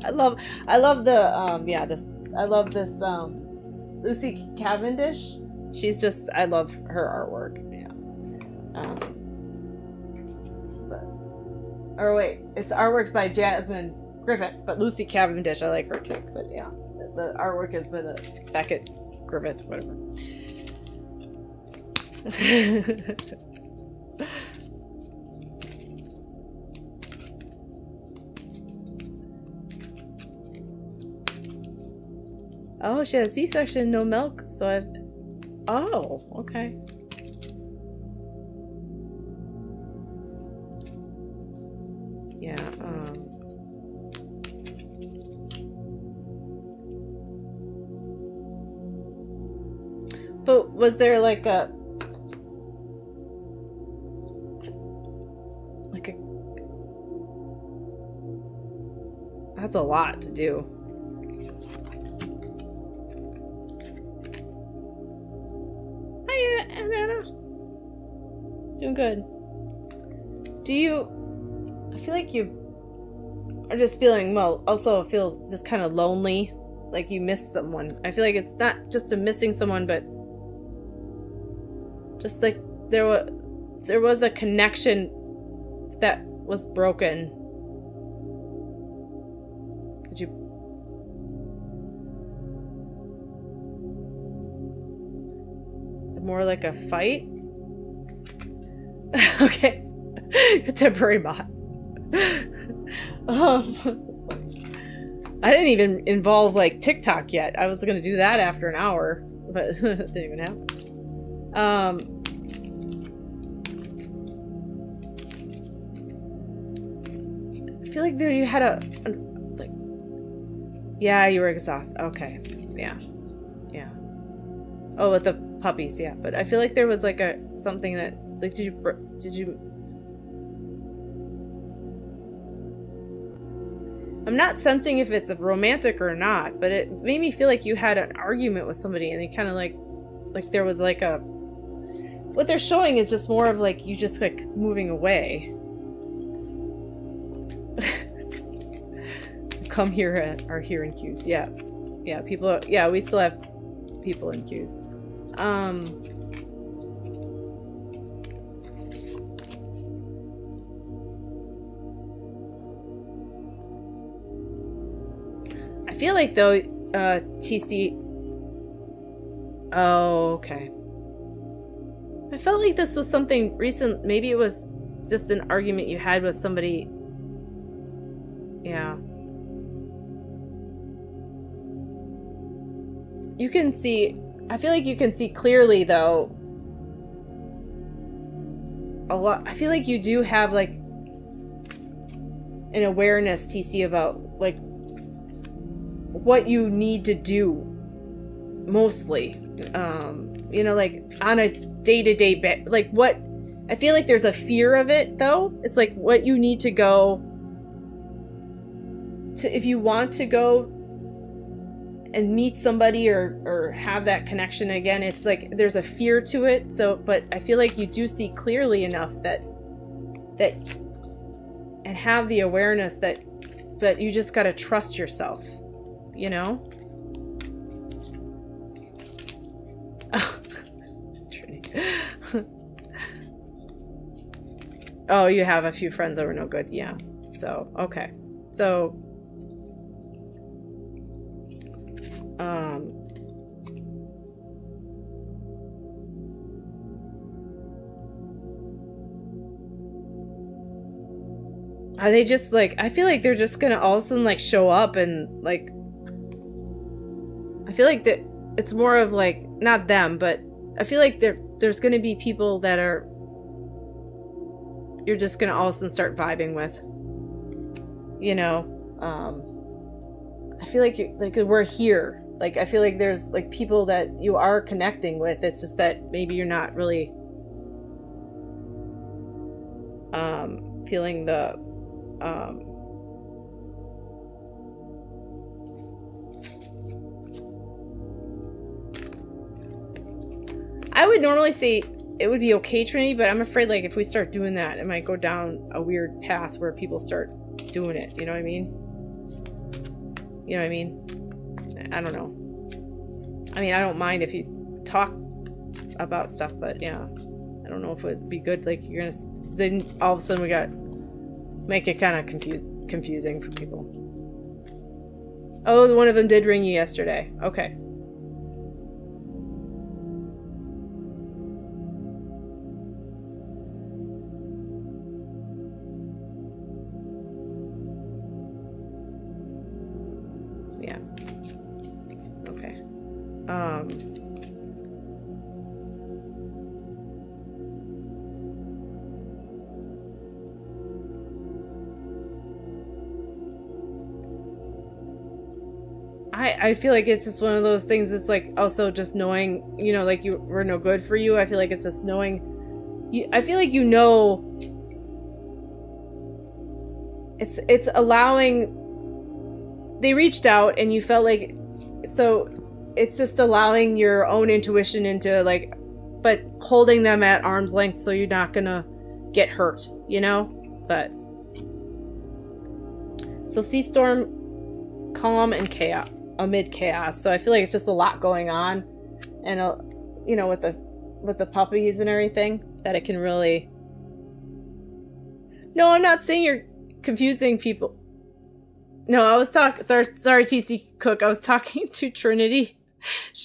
I love the I love this Lucy Cavendish. She's just, I love her artwork. Yeah. Or wait, it's artworks by Jasmine Griffith, but Lucy Cavendish, I like her too. But yeah, the artwork is by the Beckett Griffith, whatever. Oh, she has C-section, no milk, so I've... Oh, okay. Yeah, But was there like a... That's a lot to do. Doing good. Do you... I feel like you are just feeling, well, also feel just kind of lonely, like you miss someone. I feel like it's not just a missing someone, but just like there was a connection that was broken. Could you... More like a fight? Okay. A temporary bot. That's funny. I didn't even involve like TikTok yet. I was gonna do that after an hour, but it didn't even happen. I feel like there you had like, yeah, you were exhausted. Okay, yeah. Oh, with the puppies, yeah. But I feel like there was like something that, like, did you? I'm not sensing if it's a romantic or not, but it made me feel like you had an argument with somebody, and you kind of like there was like a... What they're showing is just more of like you just like moving away. Come here are here in queues. Yeah, people are, yeah, we still have people in queues. I feel like though, TC... Oh, okay. I felt like this was something recent. Maybe it was just an argument you had with somebody. Yeah. You can see... I feel like you can see clearly, though, a lot. I feel like you do have, like, an awareness, TC, about, like, what you need to do mostly. You know, like on a day-to-day like what I feel like there's a fear of it though. It's like what you need to go to if you want to go and meet somebody or have that connection again. It's like there's a fear to it. So, but I feel like you do see clearly enough that and have the awareness that you just got to trust yourself, you know? Oh, you have a few friends that were no good. Yeah. So, okay. So, are they just like, I feel like they're just gonna all of a sudden like show up and like, I feel like that it's more of like, not them, but I feel like there's gonna be people that are, you're just gonna all of a sudden start vibing with, you know. I feel like we're here. Like I feel like there's like people that you are connecting with. It's just that maybe you're not really feeling the I would normally say it would be okay, Trinity, but I'm afraid like if we start doing that, it might go down a weird path where people start doing it. You know what I mean? You know what I mean? I don't know. I mean, I don't mind if you talk about stuff, but yeah, I don't know if it would be good. Like you're gonna then all of a sudden we got make it kind of confusing for people. Oh, one of them did ring you yesterday. Okay. Yeah. Okay. I feel like it's just one of those things. It's like also just knowing, you know, like you were no good for you. I feel like it's just knowing you. I feel like, you know, it's allowing, they reached out and you felt like, so it's just allowing your own intuition into like, but holding them at arm's length so you're not gonna get hurt, you know? But so sea storm, calm and chaos, amid chaos. So I feel like it's just a lot going on, and you know, with the puppies and everything, that it can really. No, I'm not saying you're confusing people. No, I was talking. Sorry, TC Cook. I was talking to Trinity.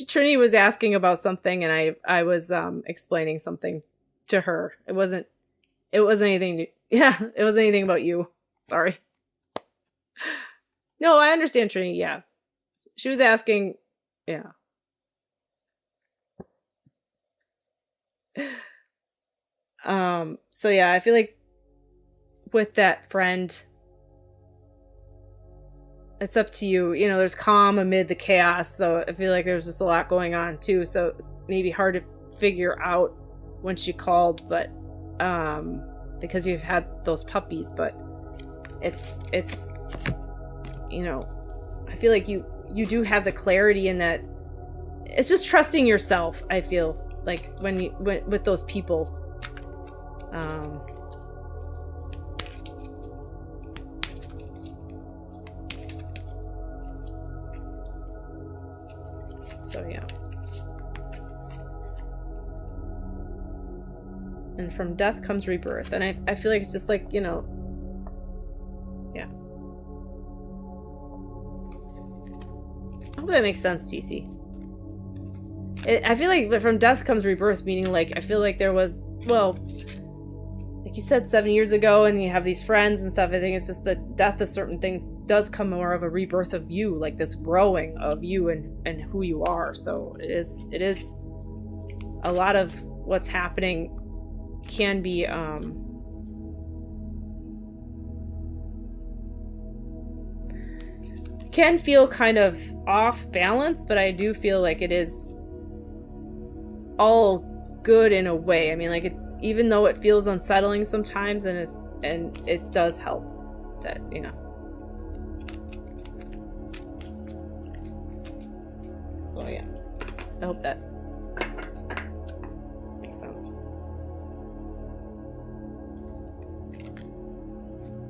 Trinity was asking about something, and I was explaining something to her. It wasn't anything. Yeah, it wasn't anything about you. Sorry. No, I understand, Trinity. Yeah, she was asking. Yeah. So yeah, I feel like with that friend, it's up to you. You know, there's calm amid the chaos. So I feel like there's just a lot going on too. So it's maybe hard to figure out when she called, but because you've had those puppies, but it's you know, I feel like you do have the clarity in that. It's just trusting yourself. I feel like when with those people. So yeah. And from death comes rebirth. And I feel like it's just like, you know, yeah. I hope that makes sense, TC. I feel like from death comes rebirth, meaning like, I feel like there was, well, like you said, 7 years ago, and you have these friends and stuff. I think it's just the death of certain things does come more of a rebirth of you, like this growing of you and who you are. So it is a lot of what's happening can be can feel kind of off balance, but I do feel like it is all good in a way. I mean, like, even though it feels unsettling sometimes, and it does help that, you know. So yeah, I hope that makes sense.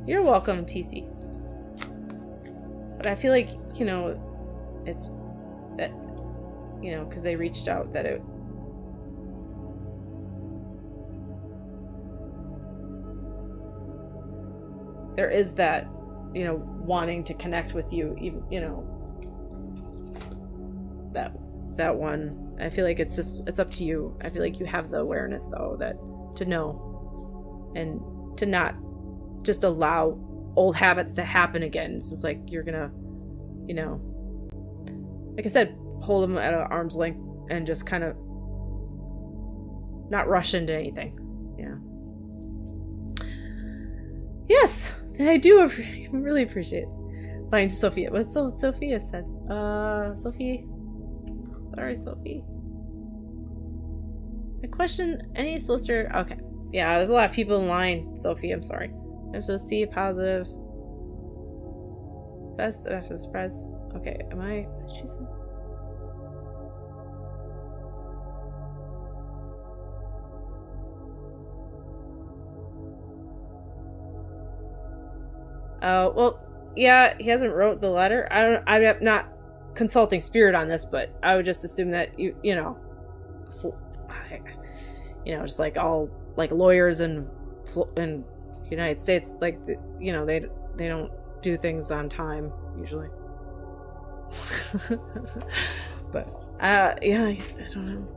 You're welcome, TC. But I feel like, you know, it's that, you know, because they reached out, that it, there is that, you know, wanting to connect with you, even, you know, that one. I feel like it's up to you. I feel like you have the awareness, though, that to know and to not just allow old habits to happen again. It's just like you're gonna, you know, like I said, hold them at an arm's length and just kind of not rush into anything. Yeah. Yes, I do really appreciate it. Fine, Sophia. What's Sophia said? Sophie. Sorry, Sophie. I question any solicitor. Okay. Yeah, there's a lot of people in line, Sophie. I'm sorry. There's a C positive. Best after surprise. Okay, am I? What did she say? Well, yeah, he hasn't wrote the letter. I'm not consulting spirit on this, but I would just assume that you know, just like all like lawyers in United States, like, you know, they don't do things on time usually. But yeah, I don't know.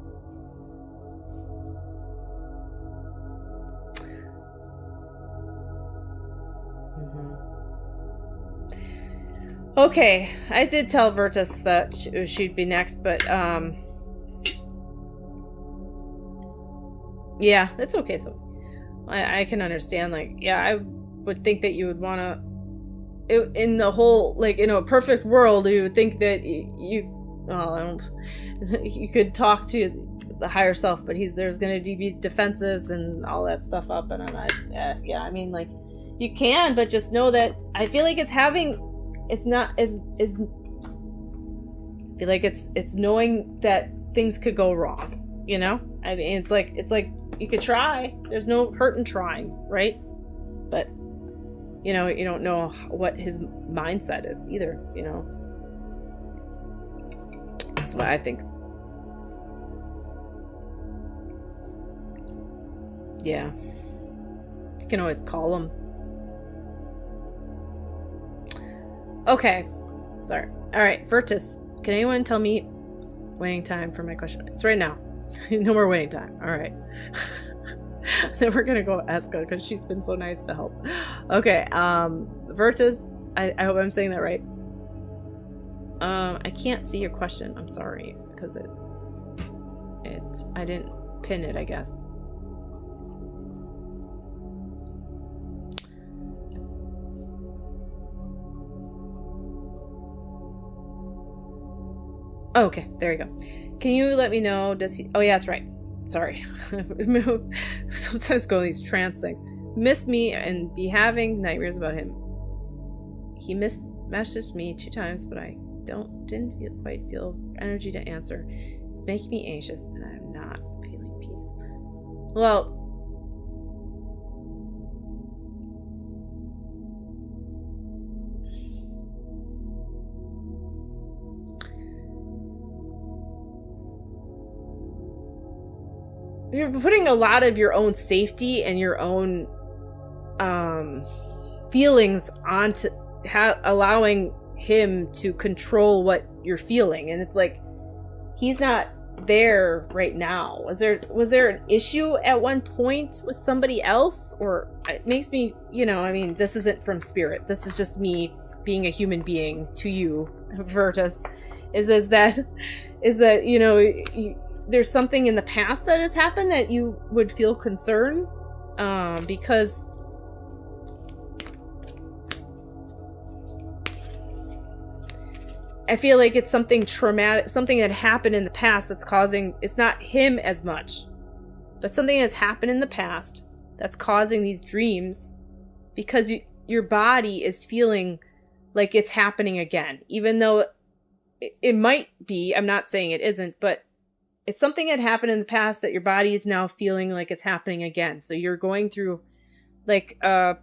Okay, I did tell Virtus that she'd be next, but yeah, it's okay. So I can understand. Like, yeah, I would think that you would want to, in the whole, like, in a perfect world, you would think that you could talk to the higher self, but there's going to be defenses and all that stuff up, and yeah, I mean, like, you can, but just know that I feel like it's knowing that things could go wrong, you know? I mean, it's like you could try. There's no hurt in trying, right? But, you know, you don't know what his mindset is either, you know? That's what I think. Yeah. You can always call him. Okay. Sorry. Alright, Virtus. Can anyone tell me waiting time for my question? It's right now. No more waiting time. Alright. Then we're gonna go Eska because she's been so nice to help. Okay, Virtus, I hope I'm saying that right. I can't see your question. I'm sorry, because I didn't pin it, I guess. Oh, okay, there you go. Can you let me know, does he... Oh, yeah, that's right. Sorry. Sometimes go in these trance things. Miss me and be having nightmares about him. He messaged me 2 times, but I didn't quite feel energy to answer. It's making me anxious, and I'm not feeling peace. Well... You're putting a lot of your own safety and your own feelings onto allowing him to control what you're feeling, and it's like he's not there right now. Was there an issue at one point with somebody else? Or it makes me, you know, I mean, this isn't from spirit. This is just me being a human being to you, Virtus. Is that you know, there's something in the past that has happened that you would feel concern, because I feel like it's something traumatic, something that happened in the past that's causing, it's not him as much, but something has happened in the past that's causing these dreams, because your body is feeling like it's happening again, even though it might be, I'm not saying it isn't, but it's something that happened in the past that your body is now feeling like it's happening again. So you're going through like, I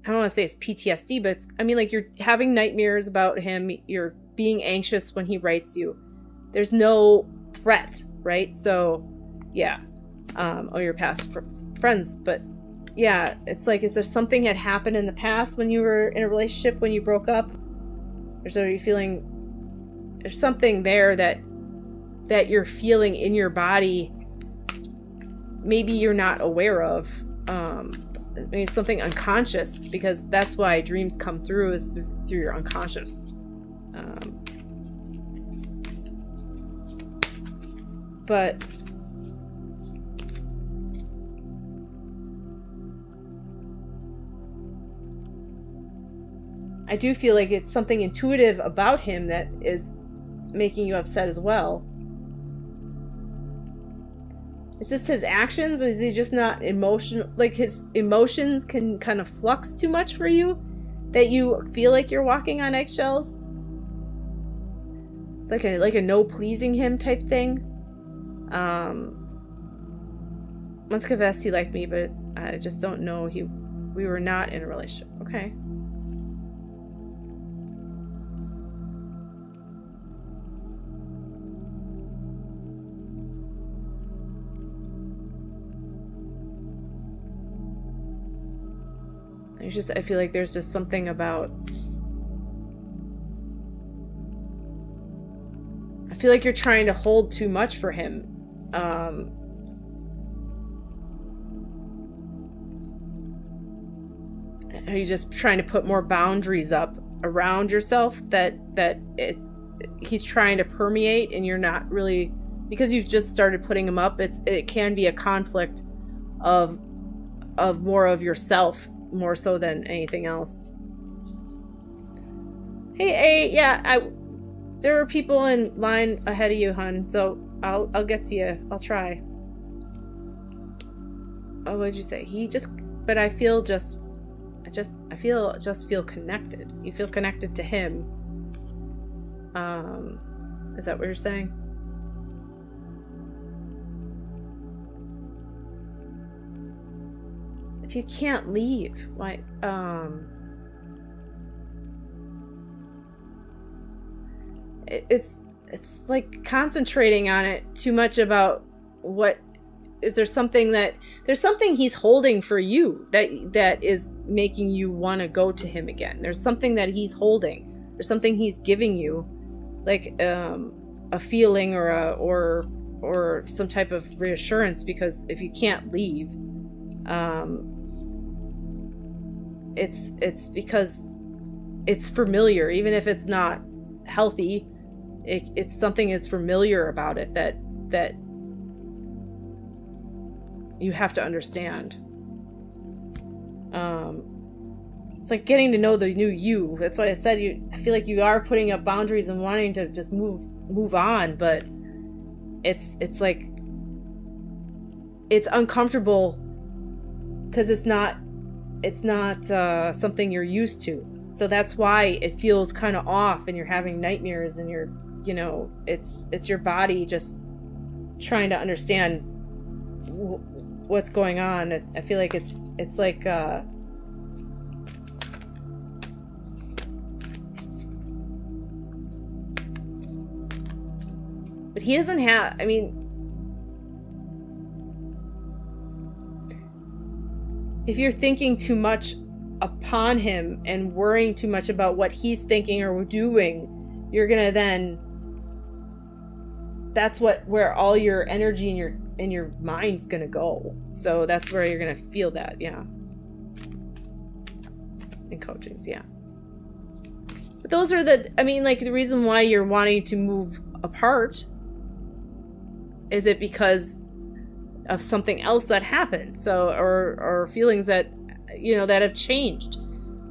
don't want to say it's PTSD, but it's, I mean, like you're having nightmares about him. You're being anxious when he writes you. There's no threat, right? So yeah. Your past friends, but yeah, it's like, is there something that happened in the past when you were in a relationship, when you broke up? Or so are you feeling there's something there that you're feeling in your body, maybe you're not aware of, maybe something unconscious, because that's why dreams come through, is through your unconscious. But I do feel like it's something intuitive about him that is making you upset as well. It's just his actions. Is he just not emotional? Like his emotions can kind of flux too much for you, that you feel like you're walking on eggshells. It's like a no pleasing him type thing. Once confessed he liked me, but I just don't know. We were not in a relationship. Okay. I feel like there's just something about, I feel like you're trying to hold too much for him. Are you just trying to put more boundaries up around yourself that he's trying to permeate, and you're not really, because you've just started putting them up, it can be a conflict of more of yourself, more so than anything else. Hey, yeah, there are people in line ahead of you, hun, so I'll get to you. I'll try. Oh, what did you say? But I feel connected. You feel connected to him. Is that what you're saying? If you can't leave, why? It's like concentrating on it too much about what is there's something he's holding for you that is making you want to go to him again. There's something that he's holding. There's something he's giving you, like a feeling or some type of reassurance, because if you can't leave, it's because it's familiar, even if it's not healthy. It's something is familiar about it that you have to understand. It's like getting to know the new you. That's why I said I feel like you are putting up boundaries and wanting to just move on, but it's like it's uncomfortable because it's not something you're used to. So that's why it feels kind of off, and you're having nightmares, and it's your body just trying to understand what's going on. I feel like it's like but he doesn't have, I mean, if you're thinking too much upon him and worrying too much about what he's thinking or doing, you're gonna then, that's where all your energy and your mind's gonna go. So that's where you're gonna feel that, yeah. In coachings, yeah. But those are the reason why you're wanting to move apart. Is it because of something else that happened? So, or feelings that, that have changed?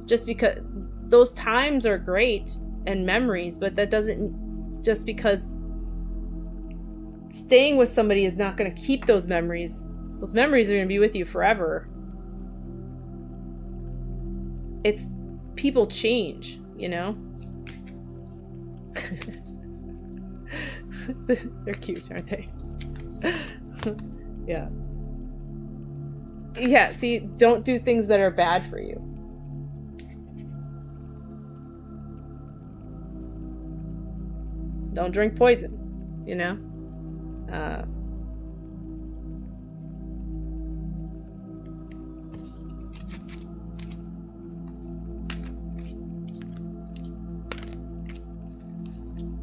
Just because those times are great, and memories, but that doesn't, just because staying with somebody is not going to keep those memories are going to be with you forever. It's, people change, you know? They're cute, aren't they? Yeah. Yeah, see, don't do things that are bad for you. Don't drink poison, you know?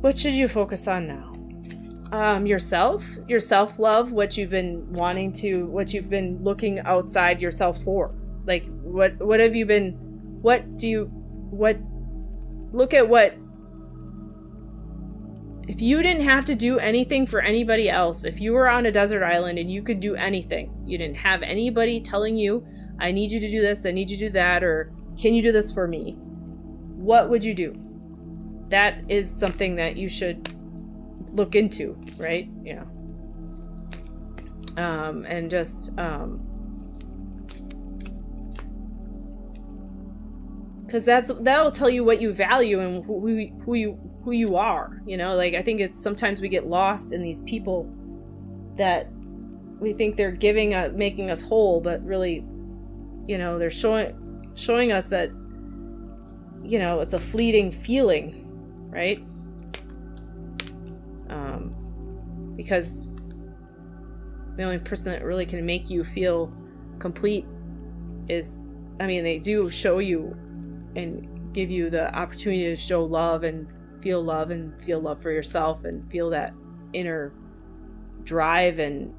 What should you focus on now? Yourself, your self-love, what you've been looking outside yourself for. Like, what have you been, look at what, if you didn't have to do anything for anybody else, if you were on a desert island and you could do anything, you didn't have anybody telling you, I need you to do this, I need you to do that, or can you do this for me? What would you do? That is something that you should look into, right? Yeah. And just, because that'll tell you what you value and who you are, you know? Like, I think it's sometimes we get lost in these people that we think they're making us whole, but really, you know, they're showing us that, you know, it's a fleeting feeling, right? Because the only person that really can make you feel complete is, I mean, they do show you and give you the opportunity to show love and feel love for yourself and feel that inner drive and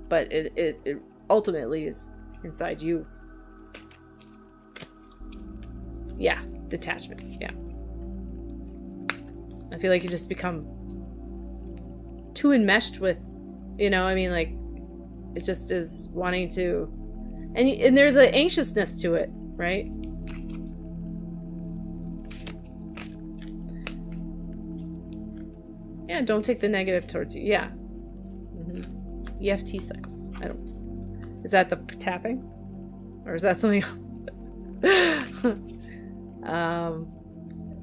but it ultimately is inside you. Yeah, detachment. Yeah. I feel like you just become too enmeshed with, you know, I mean, like, it just is wanting to, and there's an anxiousness to it, right? Yeah, don't take the negative towards you. Yeah. Mm-hmm. EFT cycles. Is that the tapping? Or is that something else?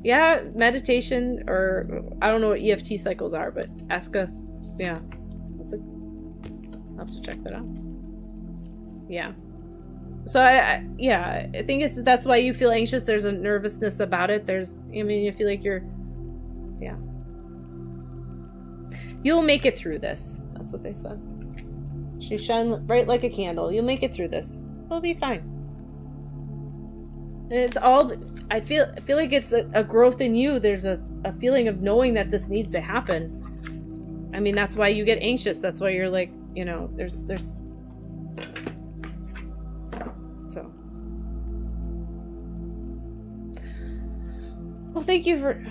Yeah, meditation, or I don't know what EFT cycles are, but yeah. I'll have to check that out. Yeah. So I think that's why you feel anxious. There's a nervousness about it. You feel like yeah. You'll make it through this. That's what they said. You shine bright like a candle. You'll make it through this. It'll be fine. And it's all, I feel like it's a growth in you. There's a feeling of knowing that this needs to happen. I mean, that's why you get anxious. That's why you're like, you know, there's so. Well, thank you for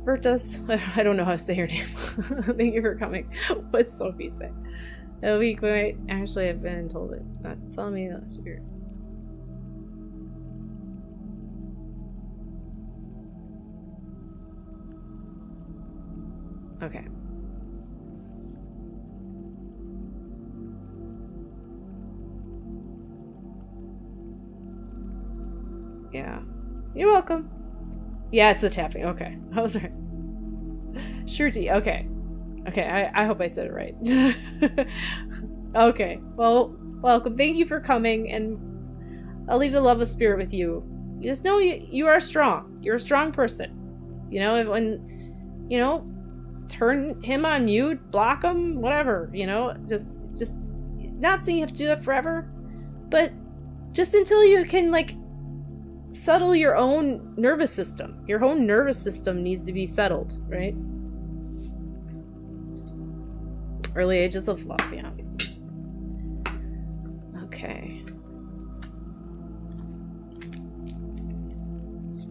Vertus. I don't know how to say your name. Thank you for coming. What's Sophie say? A week wait. Actually, I've been told it. Not telling me that's weird. Okay. Yeah. You're welcome. Yeah, it's the tapping. Okay. I was right. Shruti. Okay. Okay, I hope I said it right. Okay. Well, welcome. Thank you for coming, and I'll leave the love of spirit with you. You just know you are strong. You're a strong person. You know, when, you know, turn him on mute, block him, whatever, you know, just not saying you have to do that forever, but just until you can, like, settle your own nervous system. Your own nervous system needs to be settled, right? Early ages of love, yeah. Okay.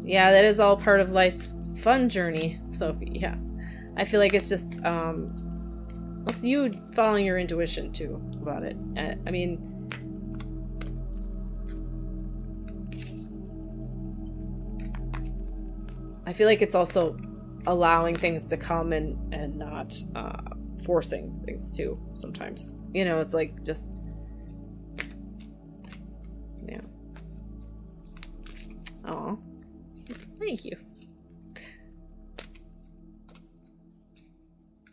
Yeah, that is all part of life's fun journey, Sophie, yeah. I feel like it's just, it's you following your intuition, too, about it. I mean, I feel like it's also allowing things to come and not forcing things too sometimes. You know, it's like just, yeah. Oh, thank you.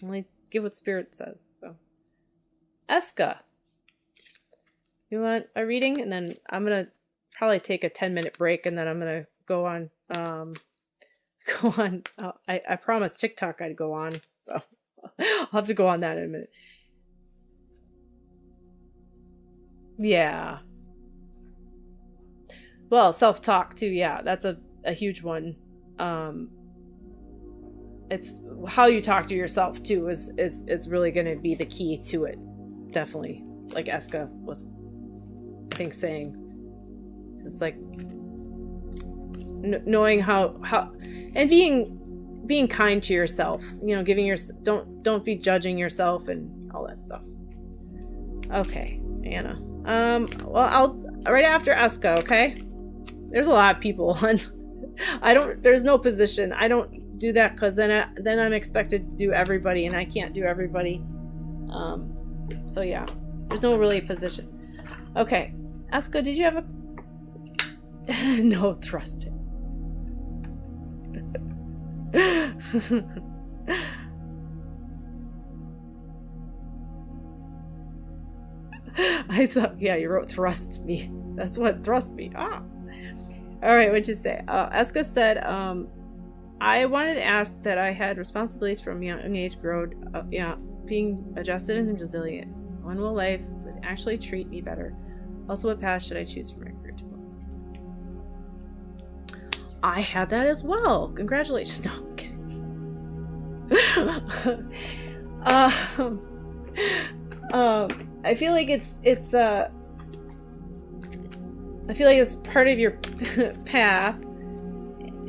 Only give what Spirit says. So, Eska, you want a reading? And then I'm gonna probably take a 10-minute break, and then I'm gonna go on. I promised TikTok I'd go on, so I'll have to go on that in a minute. Yeah. Well, self-talk too. Yeah, that's a huge one. It's how you talk to yourself too is really going to be the key to it. Definitely, like Eska was, I think, saying. It's just like knowing how and being kind to yourself. You know, giving your don't be judging yourself and all that stuff. Okay, Anna. Well, I'll right after Eska. Okay. There's a lot of people on. There's no position. I don't do that because then I'm expected to do everybody, and I can't do everybody. So yeah, there's no really position. Okay, Eska, did you have a no thrust it? I saw. Yeah, you wrote thrust me. That's what thrust me. Ah. All right, what'd you say? Eska said, I wanted to ask that I had responsibilities from a young age growed, being adjusted and resilient. When will life actually treat me better? Also, what path should I choose for my career to go? I had that as well. Congratulations. No, I'm kidding. I feel like it's I feel like it's part of your path.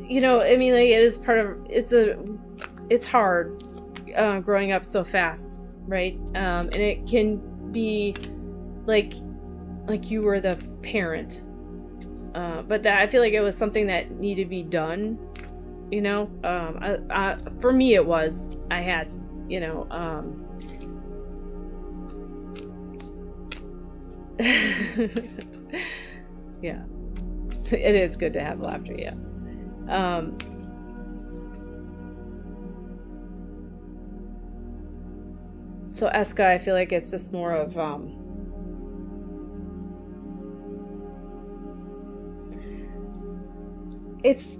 You know, I mean, like, it is part of, it's hard growing up so fast, right? And it can be like you were the parent. But that, I feel like it was something that needed to be done, you know? For me, it was, I had, you know, yeah, it is good to have laughter. Yeah. So Eska, I feel like it's just more of it's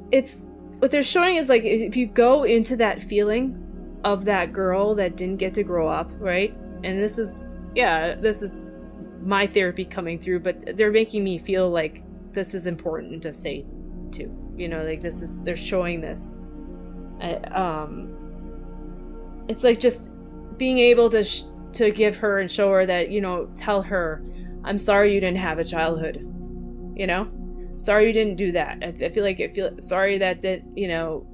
what they're showing is like if you go into that feeling of that girl that didn't get to grow up, right? And this is my therapy coming through, but they're making me feel like this is important to say too, you know, like they're showing this. It's like just being able to give her and show her that, you know, tell her, I'm sorry you didn't have a childhood, you know, sorry you didn't do that. I feel sorry that you know,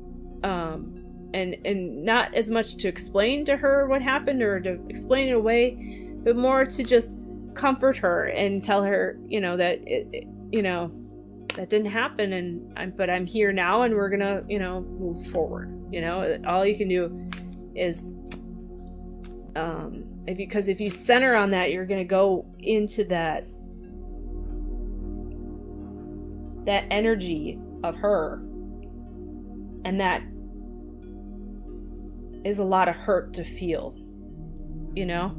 and not as much to explain to her what happened or to explain it away, but more to just comfort her and tell her, you know, that you know, that didn't happen, but I'm here now, and we're gonna, you know, move forward. You know, all you can do is, if you center on that, you're gonna go into that energy of her, and that is a lot of hurt to feel. You know,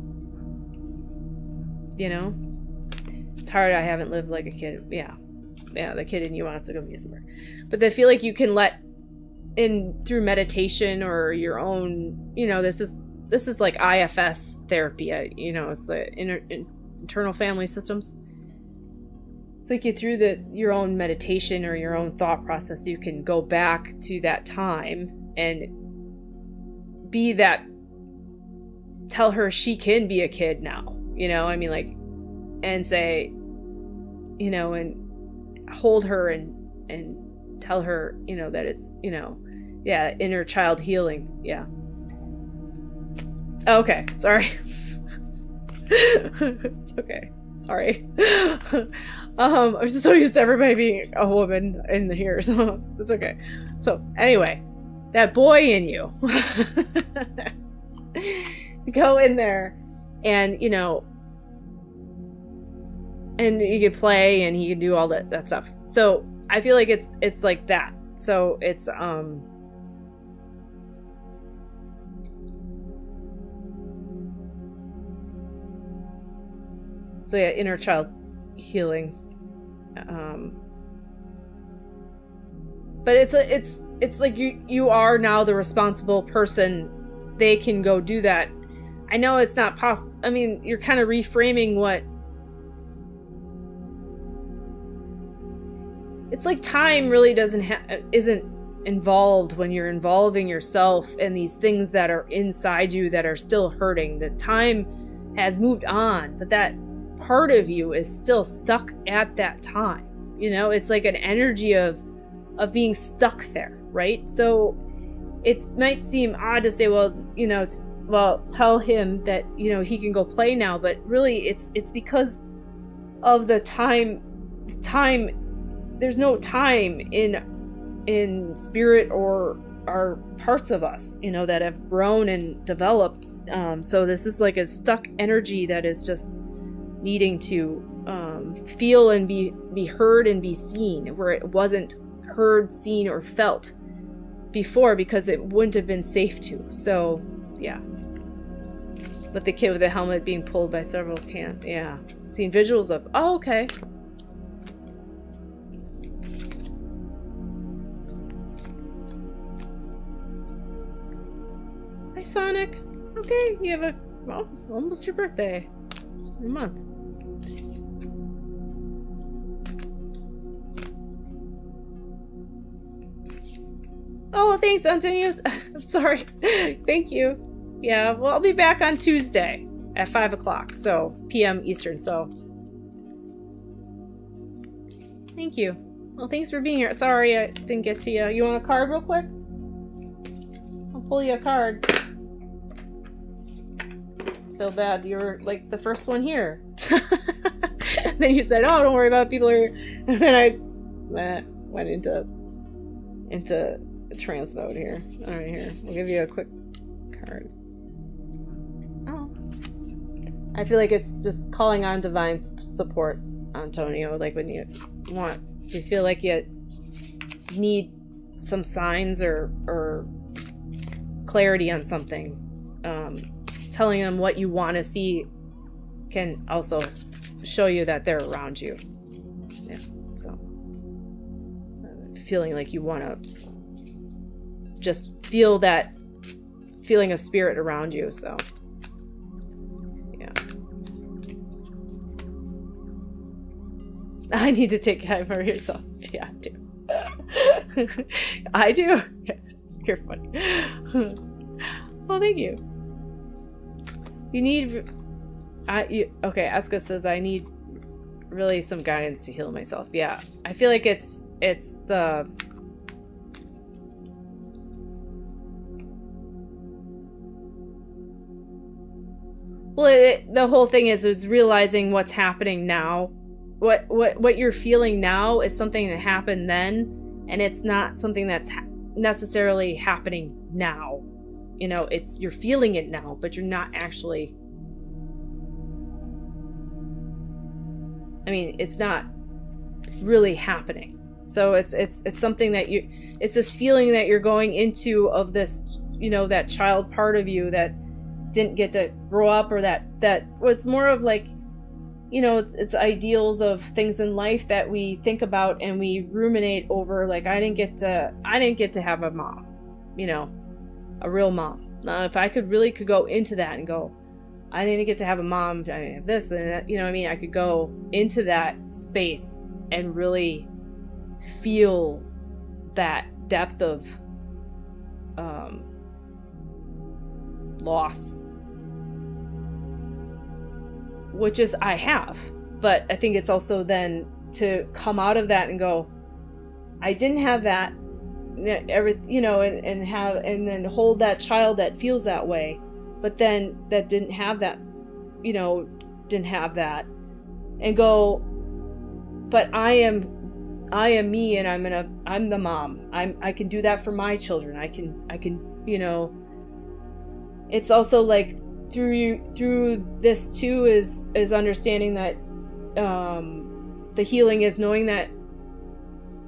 it's hard. I haven't lived like a kid. Yeah, the kid in you wants to go be somewhere. But I feel like you can let in through meditation or your own, you know, this is like IFS therapy. You know, it's the internal family systems. It's like you through your own meditation or your own thought process, you can go back to that time and be that. Tell her she can be a kid now. You know, I mean, like, and say, you know, and hold her and tell her, you know, that it's, you know, yeah, inner child healing. Yeah. Okay. Sorry. It's okay. Sorry. I'm just so used to everybody being a woman in here, so it's okay. So anyway, that boy in you, go in there, and and you can play, and he can do all that stuff. So I feel like it's like that. So it's so yeah, inner child healing. But it's like you are now the responsible person. They can go do that. I know it's not possible. I mean, you're kind of reframing what it's like. Time really isn't involved when you're involving yourself in these things that are inside you that are still hurting. The time has moved on, but that part of you is still stuck at that time. It's like an energy of being stuck there, right? So it might seem odd to say, well, tell him that he can go play now, but really it's because of the time. There's no time in spirit or our parts of us that have grown and developed. So this is like a stuck energy that is just needing to feel and be heard and be seen, where it wasn't heard, seen, or felt before because it wouldn't have been safe to. So yeah, but the kid with the helmet being pulled by several cans. Yeah, seen visuals of. Oh, okay. Hi, Sonic. Okay, you have almost your birthday. A month. Oh, thanks, Antonio. I'm sorry. Thank you. Yeah, well, I'll be back on Tuesday at 5 o'clock, so p.m. Eastern. So, thank you. Well, thanks for being here. Sorry I didn't get to you. You want a card real quick? I'll pull you a card. Feel bad. You're like the first one here. Then you said, "Oh, don't worry about it. People are here." And then I went into trance mode here. All right, here. We'll give you a quick card. Oh. I feel like it's just calling on divine support, Antonio. Like when you feel like you need some signs or clarity on something. Telling them what you want to see can also show you that they're around you. Yeah, so feeling like you want to just feel that feeling of spirit around you. So yeah, I need to take time for yourself. Yeah, I do. I do. Yeah, you're funny. Well, thank you. You need, okay, Asuka says, I need really some guidance to heal myself. Yeah, I feel like it's the, well, the whole thing is realizing what's happening now. What you're feeling now is something that happened then, and it's not something that's necessarily happening now. You're feeling it now, but you're not actually. I mean, it's not really happening. So it's something that it's this feeling that you're going into of this, that child part of you that didn't get to grow up, or that it's more of like, it's ideals of things in life that we think about and we ruminate over. Like, I didn't get to have a mom, a real mom. Now, if I could go into that and go, I didn't get to have a mom, I didn't have this and that, I could go into that space and really feel that depth of loss, which is I have. But I think it's also then to come out of that and go, I didn't have that. And then hold that child that feels that way, but then that didn't have that, and go, but I am me, and I'm the mom. I can do that for my children. I can, you know. It's also like through this too is understanding that the healing is knowing that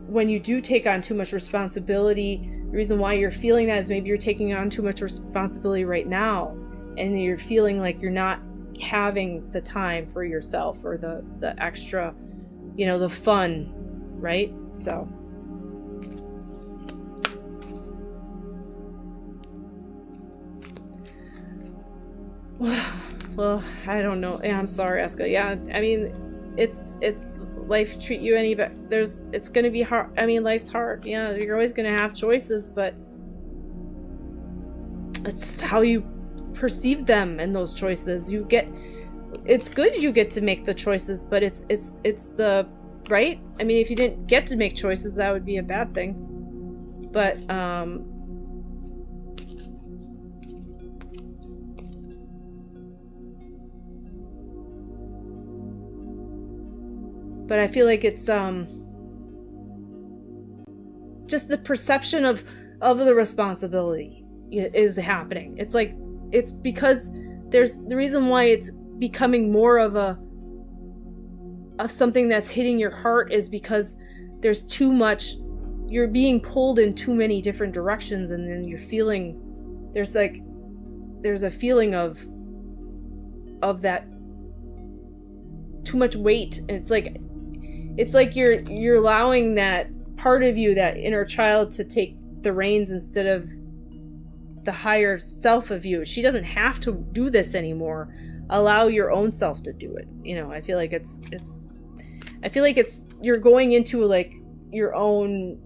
when you do take on too much responsibility, the reason why you're feeling that is maybe you're taking on too much responsibility right now, and you're feeling like you're not having the time for yourself or the extra, you know, the fun, right? So well, I don't know. Yeah, I'm sorry, Eska. Yeah, I mean, it's life treat you any better. It's gonna be hard. I mean, life's hard. Yeah, you're always gonna have choices, but it's how you perceive them and those choices. It's good you get to make the choices, but it's the right. I mean, if you didn't get to make choices, that would be a bad thing. But I feel like it's just the perception of the responsibility is happening. It's like, it's because there's the reason why it's becoming more of something that's hitting your heart is because there's too much, you're being pulled in too many different directions, and then you're feeling there's a feeling of that too much weight, and it's like you're allowing that part of you, that inner child, to take the reins instead of the higher self of you. She doesn't have to do this anymore. Allow your own self to do it. You know, I feel like you're going into like your own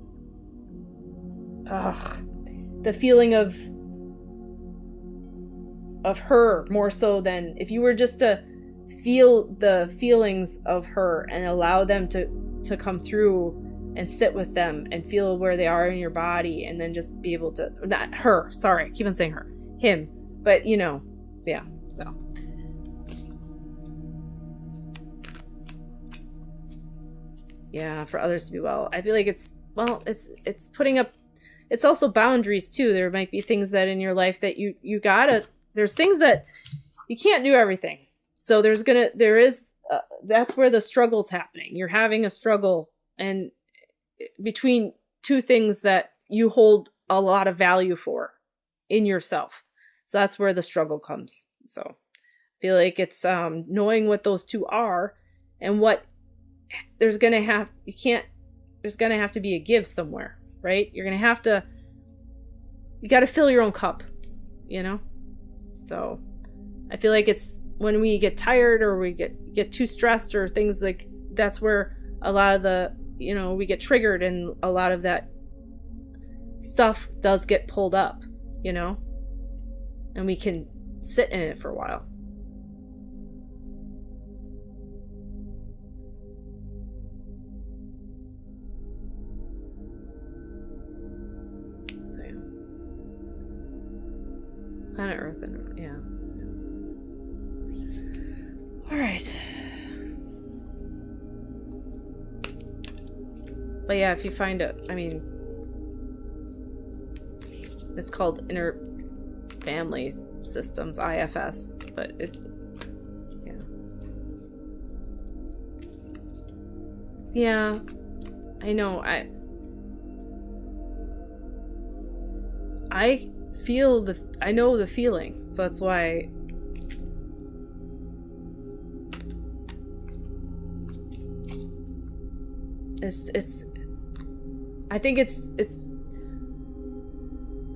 the feeling of her more so than if you were just to feel the feelings of her and allow them to come through and sit with them and feel where they are in your body, and then just be able to, not her, sorry, I keep on saying her, him, but you know, yeah, so. Yeah, for others to be well. I feel like it's putting up, it's also boundaries too. There might be things that in your life that you gotta, there's things that you can't do everything. So that's where the struggle's happening. You're having a struggle and between two things that you hold a lot of value for in yourself. So that's where the struggle comes. So I feel like it's knowing what those two are, and what there's gonna have to be a give somewhere, right? You gotta fill your own cup, you know? So I feel like it's when we get tired or we get too stressed or things like, that's where a lot of the, you know, we get triggered, and a lot of that stuff does get pulled up, you know, and we can sit in it for a while. So yeah, planet Earth, and yeah. All right. But yeah, if you find it, I mean, it's called Inner Family Systems, IFS, but it, yeah. Yeah, I know, I know the feeling, so that's why I think it's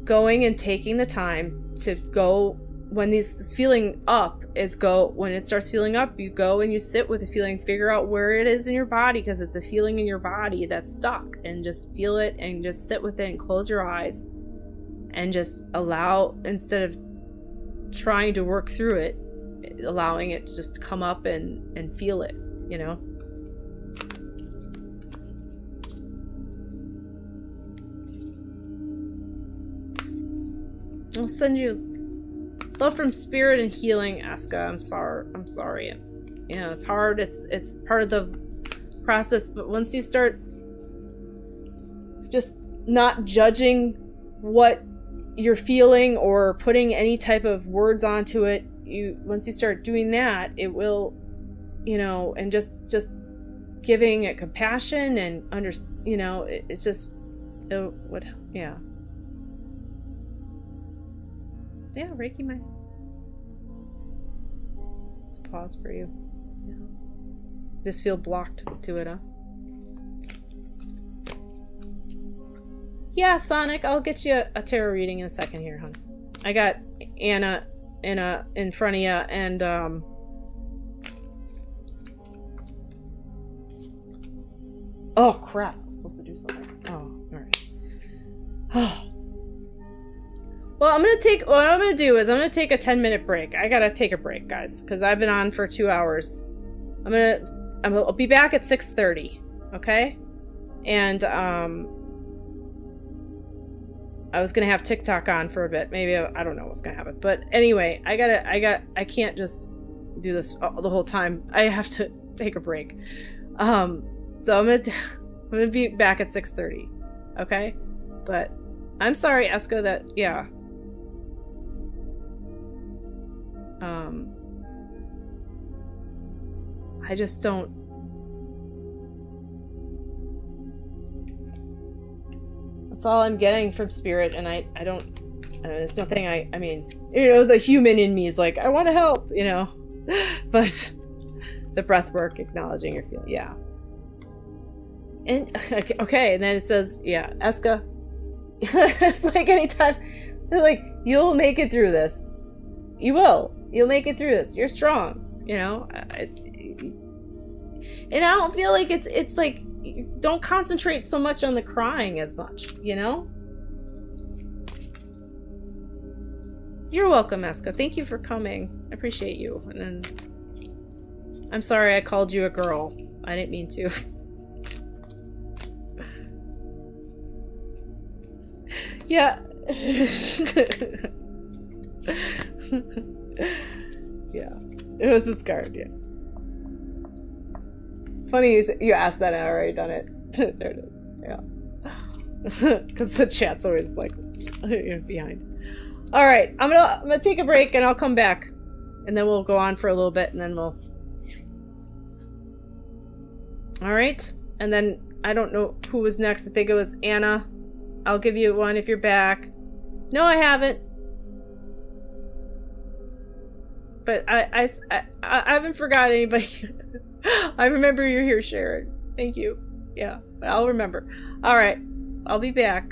going and taking the time to go when this feeling up is when it starts feeling up, you go and you sit with the feeling, figure out where it is in your body, because it's a feeling in your body that's stuck, and just feel it and just sit with it and close your eyes and just allow, instead of trying to work through it, allowing it to just come up and feel it, you know? I'll send you love from spirit and healing, Aska. I'm sorry. You know, it's hard. It's part of the process. But once you start just not judging what you're feeling or putting any type of words onto it, once you start doing that, it will, you know, and just giving it compassion and it's just yeah, Reiki might. Let's pause for you. Yeah. Just feel blocked to it, huh? Yeah, Sonic, I'll get you a tarot reading in a second here, hon. I got Anna in front of you, and oh crap! I was supposed to do something. Oh, all right. Well, what I'm gonna do is I'm gonna take a 10-minute break. I gotta take a break, guys, because I've been on for 2 hours. I'll be back at 6:30. Okay, and I was gonna have TikTok on for a bit. Maybe I don't know what's gonna happen. But anyway, I can't just do this the whole time. I have to take a break. So I'm gonna be back at 6:30. Okay, but I'm sorry, Eska. That yeah. I just don't. That's all I'm getting from spirit, and I don't. It's nothing. I mean, you know, the human in me is like, I want to help, you know, but the breath work, acknowledging your feeling, yeah. And okay, and then it says, yeah, Eska. It's like anytime, they're like, you'll make it through this. You will. You'll make it through this. You're strong, you know. And I don't feel like it's like, don't concentrate so much on the crying as much, you know? You're welcome, Eska. Thank you for coming. I appreciate you. And then I'm sorry I called you a girl. I didn't mean to. Yeah. Yeah. It was this card, yeah. Funny you asked that and I already done it. There it is. Yeah. Because the chat's always like behind. All right, I'm gonna take a break and I'll come back, and then we'll go on for a little bit, and then we'll. All right, and then I don't know who was next. I think it was Anna. I'll give you one if you're back. No, I haven't. But I haven't forgot anybody. I remember you're here, Sharon. Thank you. Yeah, I'll remember. All right, I'll be back.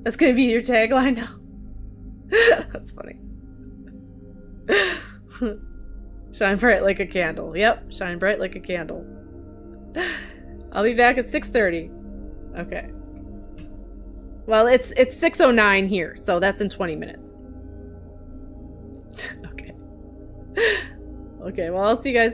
That's gonna be your tagline now. That's funny. Shine bright like a candle. Yep, shine bright like a candle. I'll be back at 6:30. Okay. Well, it's 6:09 here, so that's in 20 minutes. Okay. Okay, well, I'll see you guys soon.